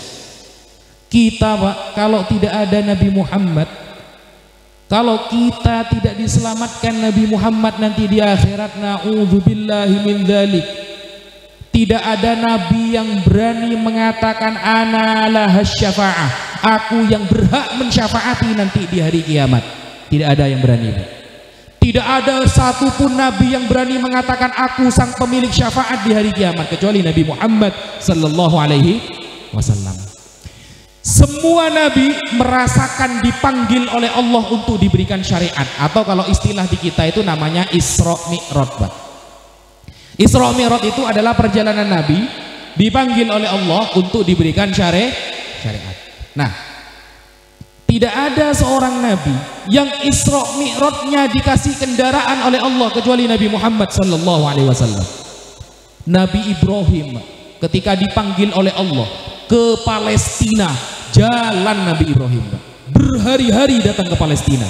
Speaker 1: Kita, Pak, kalau tidak ada Nabi Muhammad, kalau kita tidak diselamatkan Nabi Muhammad nanti di akhirat, na'udzubillahi min dzalik, tidak ada nabi yang berani mengatakan ana lahas syafa'ah, aku yang berhak mensyafaati nanti di hari kiamat. Tidak ada yang berani, Pak. Tidak ada satupun nabi yang berani mengatakan aku sang pemilik syafaat di hari kiamat, kecuali Nabi Muhammad sallallahu alaihi wasallam. Semua nabi merasakan dipanggil oleh Allah untuk diberikan syariat, atau kalau istilah di kita itu namanya Isra Mi'raj, Pak. Isra Mi'raj itu adalah perjalanan Nabi dipanggil oleh Allah untuk diberikan syariat. Nah, tidak ada seorang Nabi yang Isra Mi'rajnya dikasih kendaraan oleh Allah kecuali Nabi Muhammad sallallahu alaihi wasallam. Nabi Ibrahim ketika dipanggil oleh Allah ke Palestina, jalan Nabi Ibrahim berhari-hari datang ke Palestina.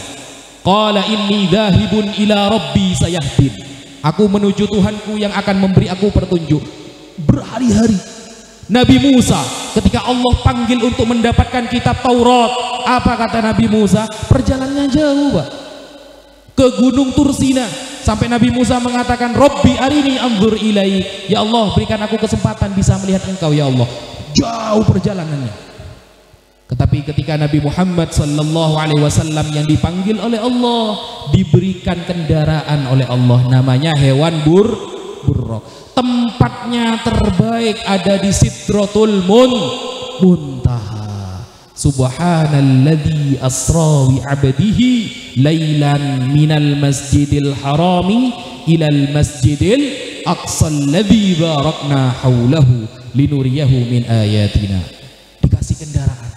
Speaker 1: Qala inni dhahibun ila rabbi sayahdin. Aku menuju Tuhanku yang akan memberi aku petunjuk. Berhari-hari. Nabi Musa ketika Allah panggil untuk mendapatkan kitab Taurat, apa kata Nabi Musa? Perjalanannya jauh, Pak. Ke Gunung Tursina sampai Nabi Musa mengatakan, Rabbi arini anzur ilaik. Ya Allah, berikan aku kesempatan bisa melihat Engkau ya Allah. Jauh perjalanannya. Tetapi ketika Nabi Muhammad sallallahu alaihi wasallam yang dipanggil oleh Allah, diberikan kendaraan oleh Allah, namanya hewan burraq. Tempatnya terbaik ada di Sidratul Muntaha. Subhanalladzi asra bi 'abdihi lailan minal masjidil harami ilal masjidil aqsal ladzi barakna haulahu linuriyahu min ayatina. Dikasih kendaraan.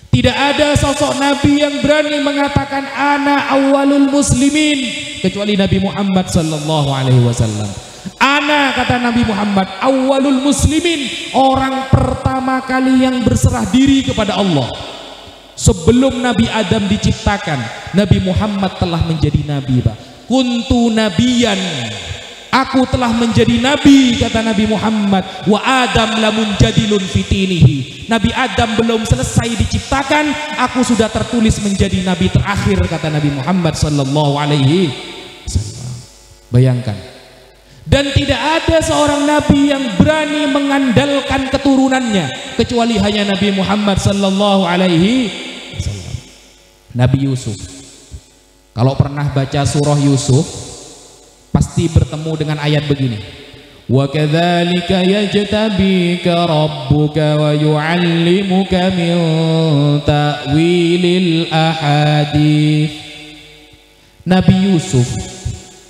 Speaker 1: Tidak ada sosok Nabi yang berani mengatakan ana awwalul muslimin kecuali Nabi Muhammad sallallahu alaihi wasallam. Ana, kata Nabi Muhammad, awwalul muslimin, orang pertama kali yang berserah diri kepada Allah. Sebelum Nabi Adam diciptakan, Nabi Muhammad telah menjadi nabi, Pak. Kuntu nabiyan, aku telah menjadi nabi, kata Nabi Muhammad. Wa Adam lamun jadilun fitinihi. Nabi Adam belum selesai diciptakan, aku sudah tertulis menjadi nabi terakhir, kata Nabi Muhammad sallallahu alaihi wasallam. Bayangkan. Dan tidak ada seorang nabi yang berani mengandalkan keturunannya kecuali hanya Nabi Muhammad sallallahu alaihi wasallam. Nabi Yusuf. Kalau pernah baca surah Yusuf, pasti bertemu dengan ayat begini. Wa kadzalika yajtabika rabbuka wa yu'allimuka min ta'wilil ahadits. Nabi Yusuf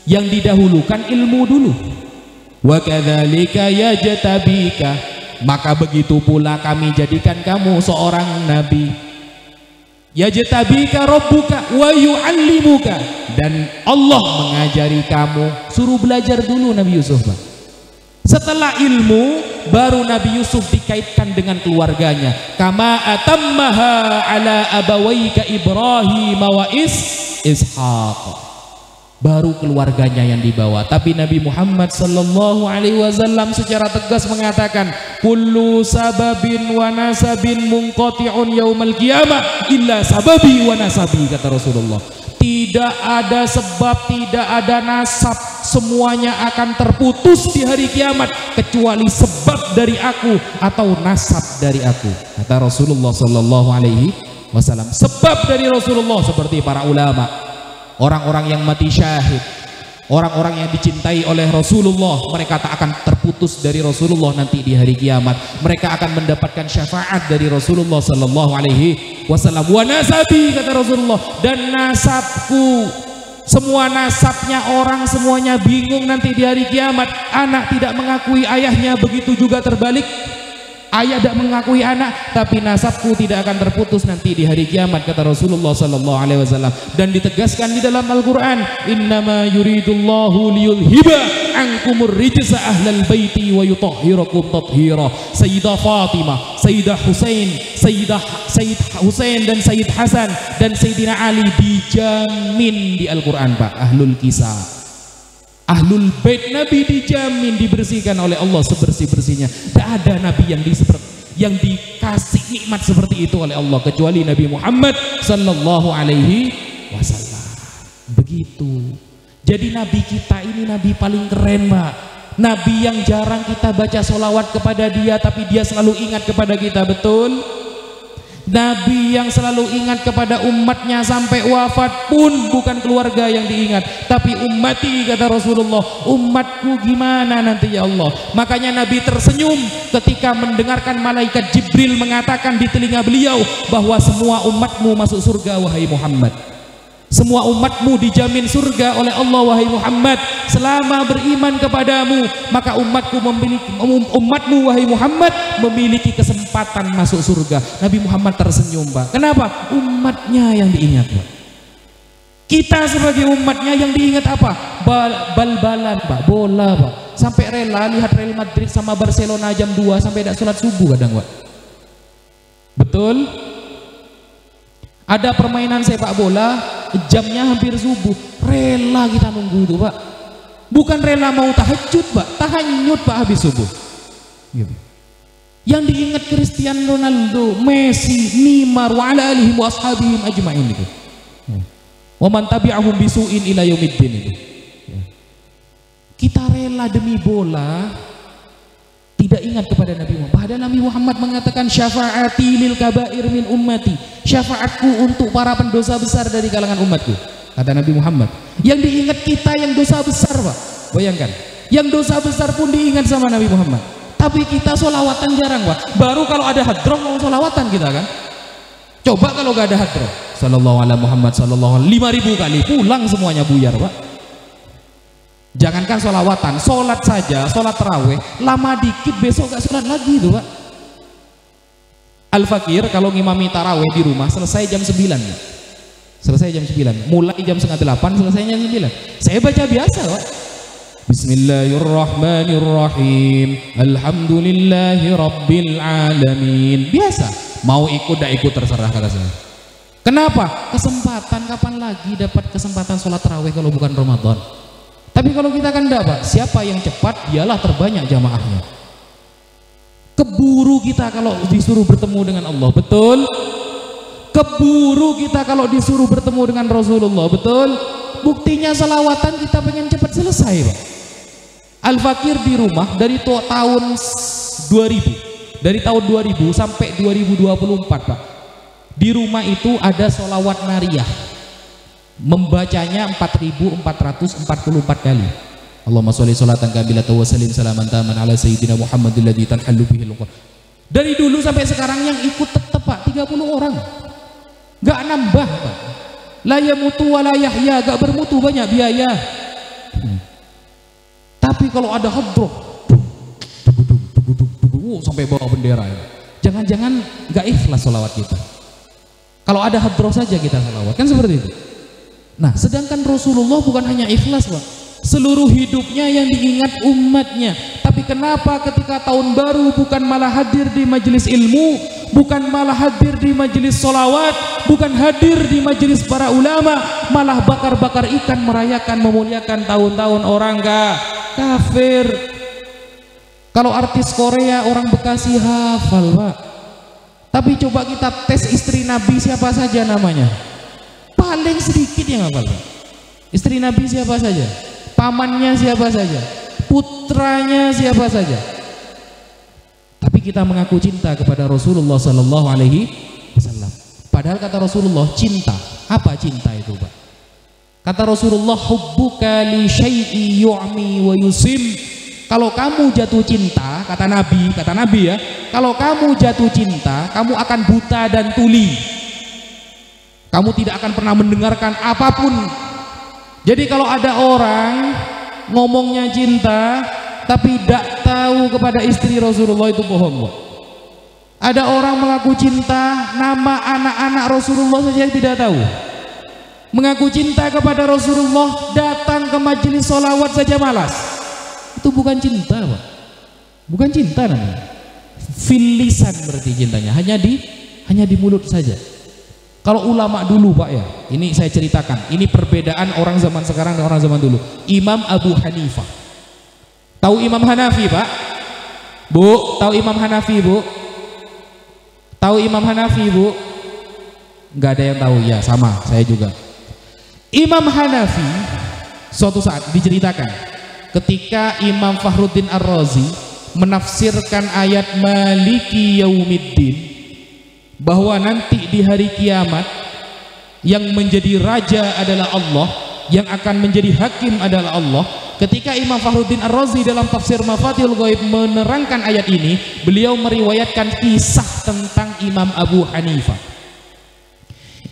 Speaker 1: yang didahulukan ilmu dulu. Wa kadzalika yajtabika, maka begitu pula kami jadikan kamu seorang nabi. Yajtabika rabbuka wa yu'allimuka, dan Allah mengajari kamu. Suruh belajar dulu Nabi Yusuf, Pak. Setelah ilmu baru Nabi Yusuf dikaitkan dengan keluarganya. Kama atammaha ala abawaika Ibrahim wa Ishaq. Baru keluarganya yang dibawa. Tapi Nabi Muhammad sallallahu alaihi wasallam secara tegas mengatakan, kullu sababin wa nasabin munqati'un yaumal qiyamah illa sababi wa nasabi, kata Rasulullah. Tidak ada sebab, tidak ada nasab, semuanya akan terputus di hari kiamat kecuali sebab dari aku atau nasab dari aku, kata Rasulullah sallallahu alaihi wasallam. Sebab dari Rasulullah seperti para ulama, orang-orang yang mati syahid, orang-orang yang dicintai oleh Rasulullah, mereka tak akan terputus dari Rasulullah nanti di hari kiamat. Mereka akan mendapatkan syafaat dari Rasulullah sallallahu alaihi wasallam. Wa nasabi, kata Rasulullah, dan nasabku. Semua nasabnya orang semuanya bingung nanti di hari kiamat. Anak tidak mengakui ayahnya, begitu juga terbalik. Ayah tidak mengakui anak, tapi nasabku tidak akan terputus nanti di hari kiamat, kata Rasulullah sallallahu alaihi wasallam. Dan ditegaskan di dalam Al-Qur'an, innama yuridullahu liyulhiba ankumur rijsa ahlal baiti wa yutahhirakum tathira. Sayyidah Fatimah, Sayyidah Husain, Sayyid Husain dan Sayyid Hasan dan Sayyidina Ali dijamin di Al-Qur'an, Pak. Ahlul kisah, Ahlul bait Nabi dijamin dibersihkan oleh Allah sebersih-bersihnya. Tidak ada Nabi yang dikasih nikmat seperti itu oleh Allah kecuali Nabi Muhammad sallallahu alaihi wasallam. Begitu. Jadi Nabi kita ini Nabi paling keren, Pak. Nabi yang jarang kita baca sholawat kepada dia, tapi dia selalu ingat kepada kita, betul? Nabi yang selalu ingat kepada umatnya sampai wafat pun bukan keluarga yang diingat, tapi ummati, kata Rasulullah. Umatku gimana nanti ya Allah? Makanya Nabi tersenyum ketika mendengarkan malaikat Jibril mengatakan di telinga beliau bahwa semua umatmu masuk surga, wahai Muhammad. Semua umatmu dijamin surga oleh Allah wahai Muhammad selama beriman kepadamu. Maka umatmu wahai Muhammad memiliki kesempatan masuk surga. Nabi Muhammad tersenyum, Pak. Kenapa? Umatnya yang diingat, Pak. Kita sebagai umatnya yang diingat apa? Bal-balan, Pak, bola, Pak. Sampai rela lihat Real Madrid sama Barcelona jam 2 sampai tidak sholat subuh kadang, Pak. Betul? Ada permainan sepak bola jamnya hampir subuh, rela kita nunggu itu, Pak. Bukan rela mau tahajud, Pak, tahanyut, Pak, habis subuh. Yang diingat Cristiano Ronaldo, Messi, Neymar, wa ala alihim wa ashabihim ajma'in itu. Wa man tabi'ahum bisu'in ila yaumiddin itu. Kita rela demi bola, tidak ingat kepada Nabi Muhammad. Padahal Nabi Muhammad mengatakan syafaati lil kabair min ummati, syafaatku untuk para pendosa besar dari kalangan umatku, kata Nabi Muhammad. Yang diingat kita yang dosa besar, Pak. Bayangkan, yang dosa besar pun diingat sama Nabi Muhammad. Tapi kita sholawatan jarang, Pak. Baru kalau ada hadroh mau sholawatan kita kan. Coba kalau gak ada hadroh, sallallahu alaihi Muhammad sallallahu alaihi 5.000 kali pulang semuanya buyar, Pak. Jangankan sholawatan, sholat saja, sholat taraweh lama dikit besok gak sholat lagi itu, Pak. Al-Fakir kalau ngimami taraweh di rumah selesai jam 9 ya. Selesai jam 9, mulai jam 7:30 selesai jam 9. Saya baca biasa, Pak. Bismillahirrahmanirrahim, alhamdulillahi rabbil alamin. Biasa, mau ikut gak ikut terserah, kata saya. Kenapa? Kesempatan, kapan lagi dapat kesempatan sholat taraweh kalau bukan Ramadan? Tapi kalau kita kan enggak, Pak, siapa yang cepat dialah terbanyak jamaahnya. Keburu kita kalau disuruh bertemu dengan Allah, betul? Keburu kita kalau disuruh bertemu dengan Rasulullah, betul? Buktinya salawatan kita pengen cepat selesai, Pak. Al-Fakir di rumah dari tahun 2000, dari tahun 2000 sampai 2024, Pak. Di rumah itu ada sholawat nariyah, membacanya 4.444 kali. Allahumma sholli sholatan kamilatan wa sallim salaman taman ala sayyidina Muhammadil ladzi tanhallu bihil uqad. Dari dulu sampai sekarang yang ikut tetap, Pak, 30 orang. Gak nambah, Pak. La yamutu wa la yahya, gak bermutu, banyak biaya. Tapi kalau ada hadroh sampai bawa bendera ya. Jangan-jangan gak ikhlas sholawat kita. Kalau ada hadroh saja kita sholawat, kan seperti itu. Nah, sedangkan Rasulullah bukan hanya ikhlas, Pak, seluruh hidupnya yang diingat umatnya. Tapi kenapa ketika tahun baru bukan malah hadir di majelis ilmu, bukan malah hadir di majelis sholawat, bukan hadir di majelis para ulama, malah bakar-bakar ikan merayakan memuliakan tahun-tahun orang kafir. Kalau artis Korea orang Bekasi hafal, Pak. Tapi coba kita tes istri Nabi siapa saja namanya, paling sedikit yang hafal. Istri Nabi siapa saja, pamannya siapa saja, putranya siapa saja. Tapi kita mengaku cinta kepada Rasulullah Sallallahu Alaihi Wasallam. Padahal kata Rasulullah, cinta, apa cinta itu, Pak? Kata Rasulullah, hubbuka li syai'i yu'mi wa yusim. Kalau kamu jatuh cinta, kata Nabi ya, kalau kamu jatuh cinta, kamu akan buta dan tuli. Kamu tidak akan pernah mendengarkan apapun. Jadi kalau ada orang ngomongnya cinta tapi tidak tahu kepada istri Rasulullah, itu bohong, Pak. Ada orang mengaku cinta, nama anak-anak Rasulullah saja tidak tahu. Mengaku cinta kepada Rasulullah, datang ke majelis sholawat saja malas. Itu bukan cinta, Pak. Bukan cinta namanya. Fil lisan berarti cintanya, hanya di mulut saja. Kalau ulama dulu, Pak, ya, ini saya ceritakan, ini perbedaan orang zaman sekarang dan orang zaman dulu. Imam Abu Hanifah. Tahu Imam Hanafi, Pak? Bu, tahu Imam Hanafi, Bu? Tahu Imam Hanafi, Bu? Nggak ada yang tahu, ya, sama, saya juga. Imam Hanafi suatu saat diceritakan ketika Imam Fakhruddin Ar-Razi menafsirkan ayat Maliki Yaumiddin, bahwa nanti di hari kiamat yang menjadi raja adalah Allah, yang akan menjadi hakim adalah Allah. Ketika Imam Fakhruddin Ar-Razi dalam tafsir Mafatihul Ghaib menerangkan ayat ini, beliau meriwayatkan kisah tentang Imam Abu Hanifah.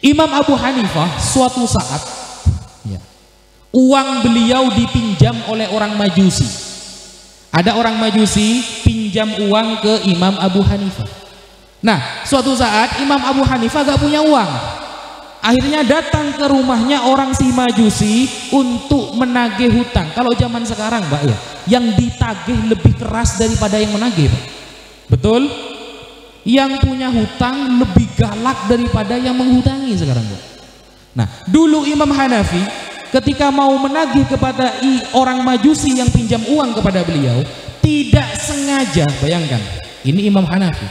Speaker 1: Imam Abu Hanifah suatu saat uang beliau dipinjam oleh orang Majusi. Ada orang Majusi pinjam uang ke Imam Abu Hanifah. Nah, suatu saat Imam Abu Hanifah gak punya uang. Akhirnya datang ke rumahnya orang si Majusi untuk menagih hutang. Kalau zaman sekarang, Pak, ya, yang ditagih lebih keras daripada yang menagih, Pak. Betul? Yang punya hutang lebih galak daripada yang menghutangi sekarang, Pak. Nah, dulu Imam Hanafi ketika mau menagih kepada orang Majusi yang pinjam uang kepada beliau, tidak sengaja, bayangkan, ini Imam Hanafi,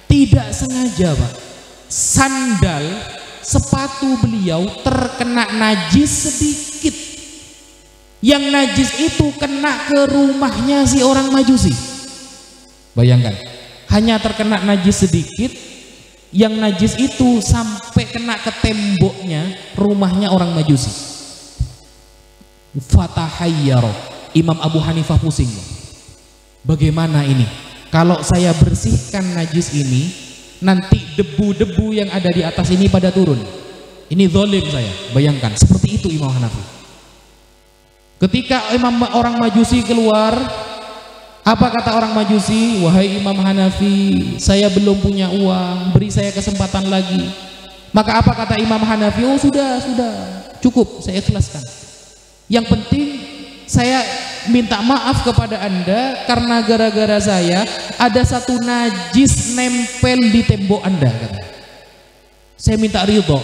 Speaker 1: tidak sengaja, Pak, sandal sepatu beliau terkena najis sedikit. Yang najis itu kena ke rumahnya si orang Majusi. Bayangkan, hanya terkena najis sedikit, yang najis itu sampai kena ke temboknya rumahnya orang Majusi. Fatahayyaro, Imam Abu Hanifah pusing. Bagaimana ini? Kalau saya bersihkan najis ini, nanti debu-debu yang ada di atas ini pada turun. Ini zalim saya. Bayangkan, seperti itu Imam Hanafi. Ketika orang Majusi keluar, apa kata orang Majusi? Wahai Imam Hanafi, saya belum punya uang, beri saya kesempatan lagi. Maka apa kata Imam Hanafi? Oh sudah, cukup, saya ikhlaskan. Yang penting saya minta maaf kepada Anda karena gara-gara saya ada satu najis nempel di tembok Anda, kata. Saya minta ridho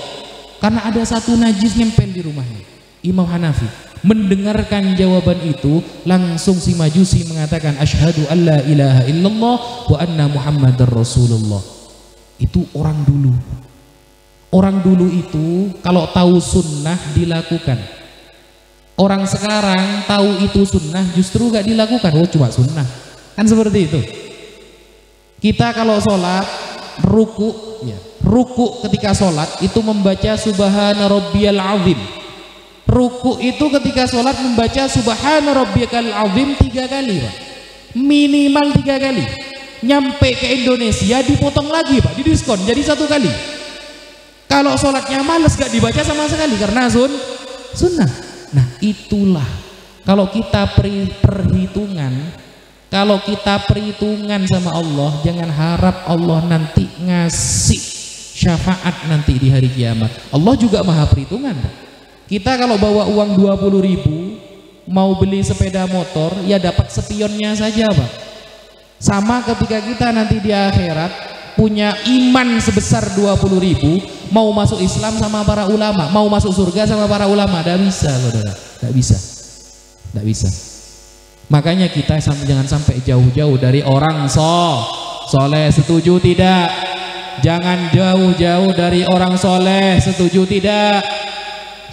Speaker 1: karena ada satu najis nempel di rumahnya. Imam Hanafi mendengarkan jawaban itu, langsung si Majusi mengatakan asyhadu alla ilaha illallah wa anna muhammadar rasulullah. Itu orang dulu. Orang dulu itu kalau tahu sunnah dilakukan. Orang sekarang tahu itu sunnah justru gak dilakukan. Oh cuma sunnah, kan seperti itu. Kita kalau sholat ruku, ya, ruku ketika sholat itu membaca subhana rabbiyal azim. Ruku itu ketika sholat membaca subhana rabbiyal azim 3 kali, Pak. Minimal 3 kali. Nyampe ke Indonesia dipotong lagi, Pak, didiskon jadi 1 kali. Kalau sholatnya males gak dibaca sama sekali karena sunnah. Nah itulah kalau kita perhitungan sama Allah, jangan harap Allah nanti ngasih syafaat nanti di hari kiamat. Allah juga maha perhitungan. Kita kalau bawa uang 20.000 mau beli sepeda motor, ya dapat spionnya saja, Pak. Sama ketika kita nanti di akhirat punya iman sebesar 20.000, mau masuk Islam sama para ulama, mau masuk surga sama para ulama, tidak bisa, saudara, tidak bisa. Makanya kita jangan sampai jauh-jauh dari orang soleh. Setuju tidak? Jangan jauh-jauh dari orang soleh. Setuju tidak?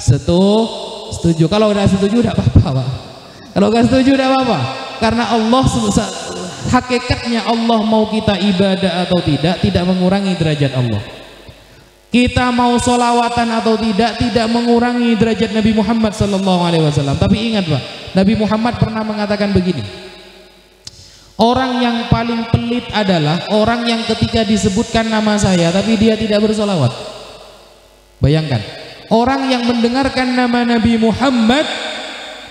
Speaker 1: Setuju. Kalau udah setuju tidak apa-apa, Pak. Kalau nggak setuju tidak apa-apa, karena Allah hakikatnya Allah mau kita ibadah atau tidak mengurangi derajat Allah. Kita mau solawatan atau tidak mengurangi derajat Nabi Muhammad SAW. Tapi ingat, Pak, Nabi Muhammad pernah mengatakan begini, orang yang paling pelit adalah orang yang ketika disebutkan nama saya tapi dia tidak bersolawat. Bayangkan, orang yang mendengarkan nama Nabi Muhammad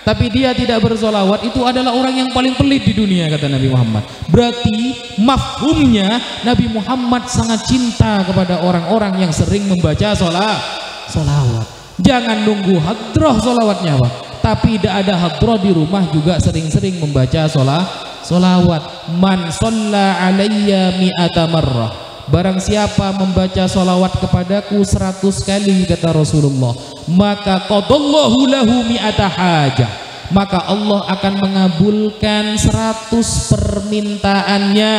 Speaker 1: tapi dia tidak bersolawat, itu adalah orang yang paling pelit di dunia, kata Nabi Muhammad. Berarti mafhumnya Nabi Muhammad sangat cinta kepada orang-orang yang sering membaca solawat. Jangan nunggu hadroh solawatnya, Pak, tapi tidak ada hadroh di rumah juga sering-sering membaca solawat. Man sholla alayya mi'ata marrah, barang siapa membaca solawat kepadaku 100 kali, kata Rasulullah, maka qadallahu lahu mi'ata hajah, maka Allah akan mengabulkan 100 permintaannya,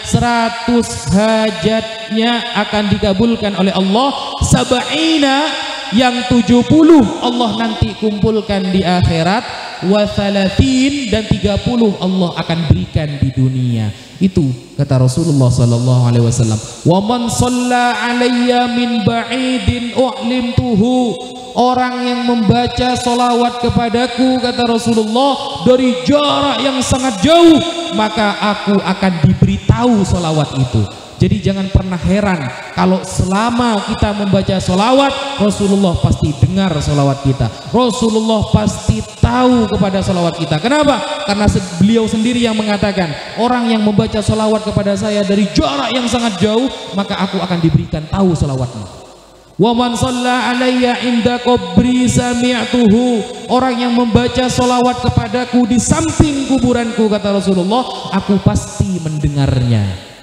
Speaker 1: 100 hajatnya akan dikabulkan oleh Allah. Sab'ina, yang 70 Allah nanti kumpulkan di akhirat, wa 30, dan 30 Allah akan berikan di dunia. Itu kata Rasulullah sallallahu alaihi wasallam, wa man shalla alayya min ba'idin u'limtuhu, orang yang membaca solawat kepadaku, kata Rasulullah, dari jarak yang sangat jauh, maka aku akan diberitahu solawat itu. Jadi jangan pernah heran kalau selama kita membaca sholawat, Rasulullah pasti dengar sholawat kita, Rasulullah pasti tahu kepada sholawat kita. Kenapa? Karena beliau sendiri yang mengatakan, orang yang membaca sholawat kepada saya dari jarak yang sangat jauh, maka aku akan diberikan tahu sholawatnya. Wa man shalla alayya inda qabri sami'tuhu, orang yang membaca sholawat kepadaku di samping kuburanku, kata Rasulullah, aku pasti mendengarnya.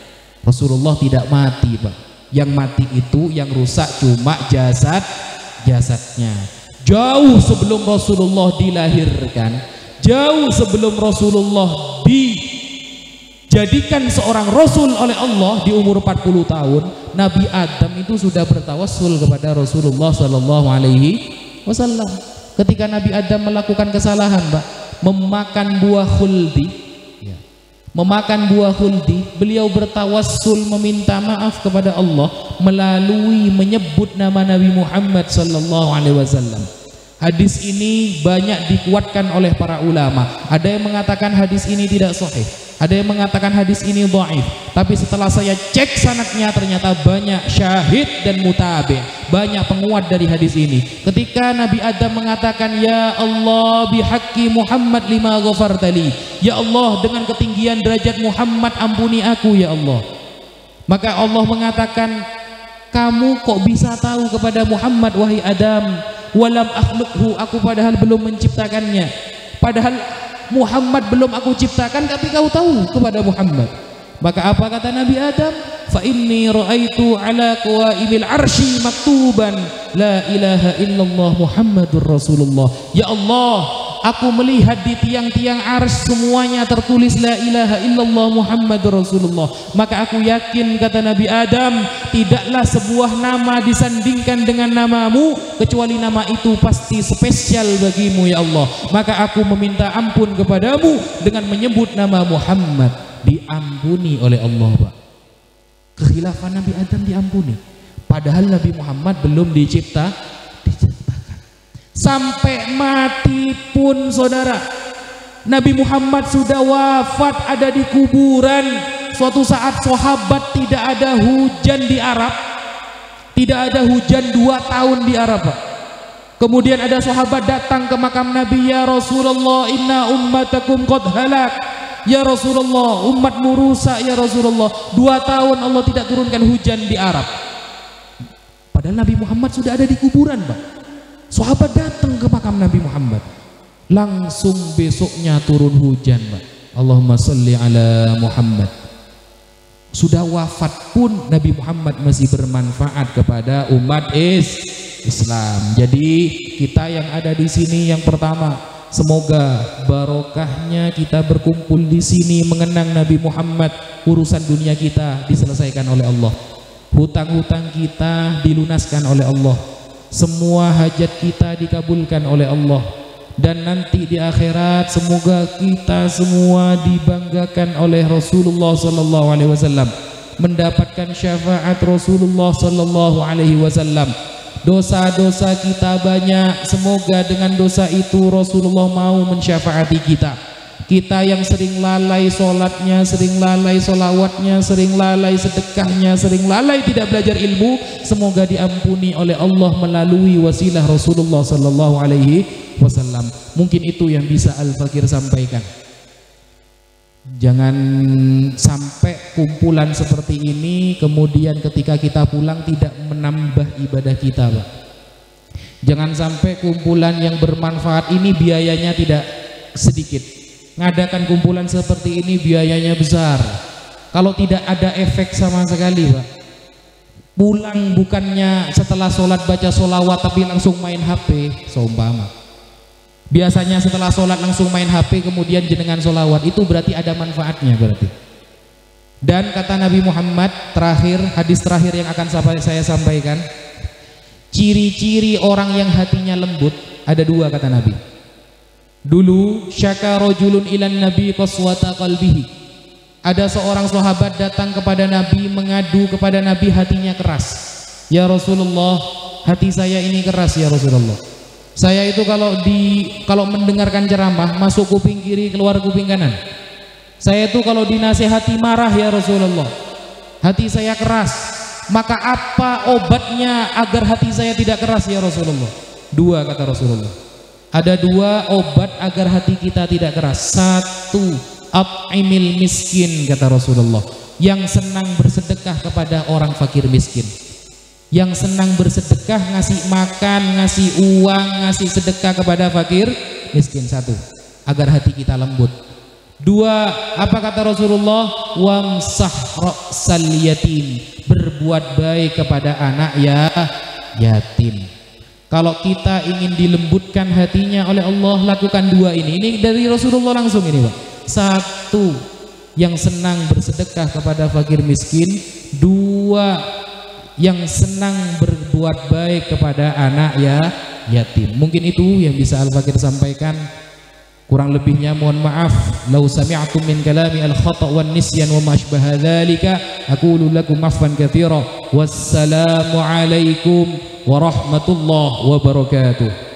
Speaker 1: Rasulullah tidak mati, Pak. Yang mati itu, yang rusak cuma jasadnya. Jauh sebelum Rasulullah dilahirkan, jauh sebelum Rasulullah dijadikan seorang Rasul oleh Allah di umur 40 tahun, Nabi Adam itu sudah bertawassul kepada Rasulullah Sallallahu Alaihi Wasallam. Ketika Nabi Adam melakukan kesalahan, Pak, memakan buah khuldi, beliau bertawassul meminta maaf kepada Allah melalui menyebut nama Nabi Muhammad sallallahu alaihi wasallam. Hadis ini banyak dikuatkan oleh para ulama. Ada yang mengatakan hadis ini tidak sahih, ada yang mengatakan hadis ini dhaif. Tapi setelah saya cek sanadnya, ternyata banyak syahid dan mutabi, banyak penguat dari hadis ini. Ketika Nabi Adam mengatakan, ya Allah bihaqqi Muhammad lima ghafartali, ya Allah dengan ketinggian derajat Muhammad ampuni aku ya Allah. Maka Allah mengatakan, kamu kok bisa tahu kepada Muhammad wahai Adam? Walam akhluqhu, aku padahal belum menciptakannya, padahal Muhammad belum aku ciptakan, tapi kau tahu kepada Muhammad. Maka apa kata Nabi Adam? Fa inni ra'aitu ala qawaimil arsy maktuban la ilaha illallah Muhammadur Rasulullah. Ya Allah, aku melihat di tiang-tiang arsy semuanya tertulis la ilaha illallah Muhammadur Rasulullah. Maka aku yakin, kata Nabi Adam, tidaklah sebuah nama disandingkan dengan namamu kecuali nama itu pasti spesial bagimu ya Allah. Maka aku meminta ampun kepadamu dengan menyebut nama Muhammad. Diampuni oleh Allah, Pak. Kekhilafan Nabi Adam diampuni, padahal Nabi Muhammad belum diciptakan. Sampai mati pun, saudara, Nabi Muhammad sudah wafat, ada di kuburan. Suatu saat sahabat, tidak ada hujan di Arab, tidak ada hujan 2 tahun di Arab, Pak. Kemudian ada sahabat datang ke makam Nabi, ya Rasulullah inna ummatakum qad halak, ya Rasulullah umatmu rusak ya Rasulullah, 2 tahun Allah tidak turunkan hujan di Arab. Padahal Nabi Muhammad sudah ada di kuburan, Pak. Sahabat datang ke makam Nabi Muhammad, langsung besoknya turun hujan, Pak. Allahumma salli ala Muhammad. Sudah wafat pun Nabi Muhammad masih bermanfaat kepada umat Islam. Jadi kita yang ada di sini, yang pertama, semoga barokahnya kita berkumpul di sini mengenang Nabi Muhammad, urusan dunia kita diselesaikan oleh Allah, hutang-hutang kita dilunaskan oleh Allah, semua hajat kita dikabulkan oleh Allah, dan nanti di akhirat semoga kita semua dibanggakan oleh Rasulullah sallallahu alaihi wasallam, mendapatkan syafaat Rasulullah sallallahu alaihi wasallam. Dosa-dosa kita banyak, semoga dengan dosa itu Rasulullah mau mensyafaati kita. Kita yang sering lalai sholatnya, sering lalai sholawatnya, sering lalai sedekahnya, sering lalai tidak belajar ilmu, semoga diampuni oleh Allah melalui wasilah Rasulullah sallallahu alaihi wasallam. Mungkin itu yang bisa Al-Fakir sampaikan. Jangan sampai kumpulan seperti ini kemudian ketika kita pulang tidak menambah ibadah kita, Pak. Jangan sampai kumpulan yang bermanfaat ini biayanya tidak sedikit. Ngadakan kumpulan seperti ini biayanya besar. Kalau tidak ada efek sama sekali, Pak. Pulang bukannya setelah sholat baca sholawat tapi langsung main HP, seumpama. Biasanya setelah sholat langsung main HP kemudian jenengan sholawat, itu berarti ada manfaatnya berarti. Dan kata Nabi Muhammad terakhir, hadis terakhir yang akan saya sampaikan, ciri-ciri orang yang hatinya lembut ada 2 kata Nabi. Dulu syaka rajulun ilan nabi qaswata qalbihi, ada seorang sahabat datang kepada Nabi mengadu kepada Nabi hatinya keras. Ya Rasulullah, hati saya ini keras ya Rasulullah. Saya itu kalau mendengarkan ceramah masuk kuping kiri keluar kuping kanan. Saya itu kalau dinasihati marah ya Rasulullah. hati saya keras, maka apa obatnya agar hati saya tidak keras ya Rasulullah? Dua, kata Rasulullah. Ada dua obat agar hati kita tidak keras. Satu, at'imil miskin, kata Rasulullah, yang senang bersedekah kepada orang fakir miskin, yang senang bersedekah, ngasih makan, ngasih uang, ngasih sedekah kepada fakir miskin. Satu, agar hati kita lembut. Dua, apa kata Rasulullah? Wamsah ra'sal yatim, berbuat baik kepada anak yatim. Kalau kita ingin dilembutkan hatinya oleh Allah, lakukan dua ini. Ini dari Rasulullah langsung ini, Pak. Satu, yang senang bersedekah kepada fakir miskin. Dua, yang senang berbuat baik kepada anak yatim. Mungkin itu yang bisa Al-Fakir sampaikan. Kurang lebihnya mohon maaf. Lau sami'tum min kalami al-khata' wan nisyan wa ma ashbaha dzalika aqulu lakum afwan katsira. Wassalamu alaikum warahmatullahi wabarakatuh.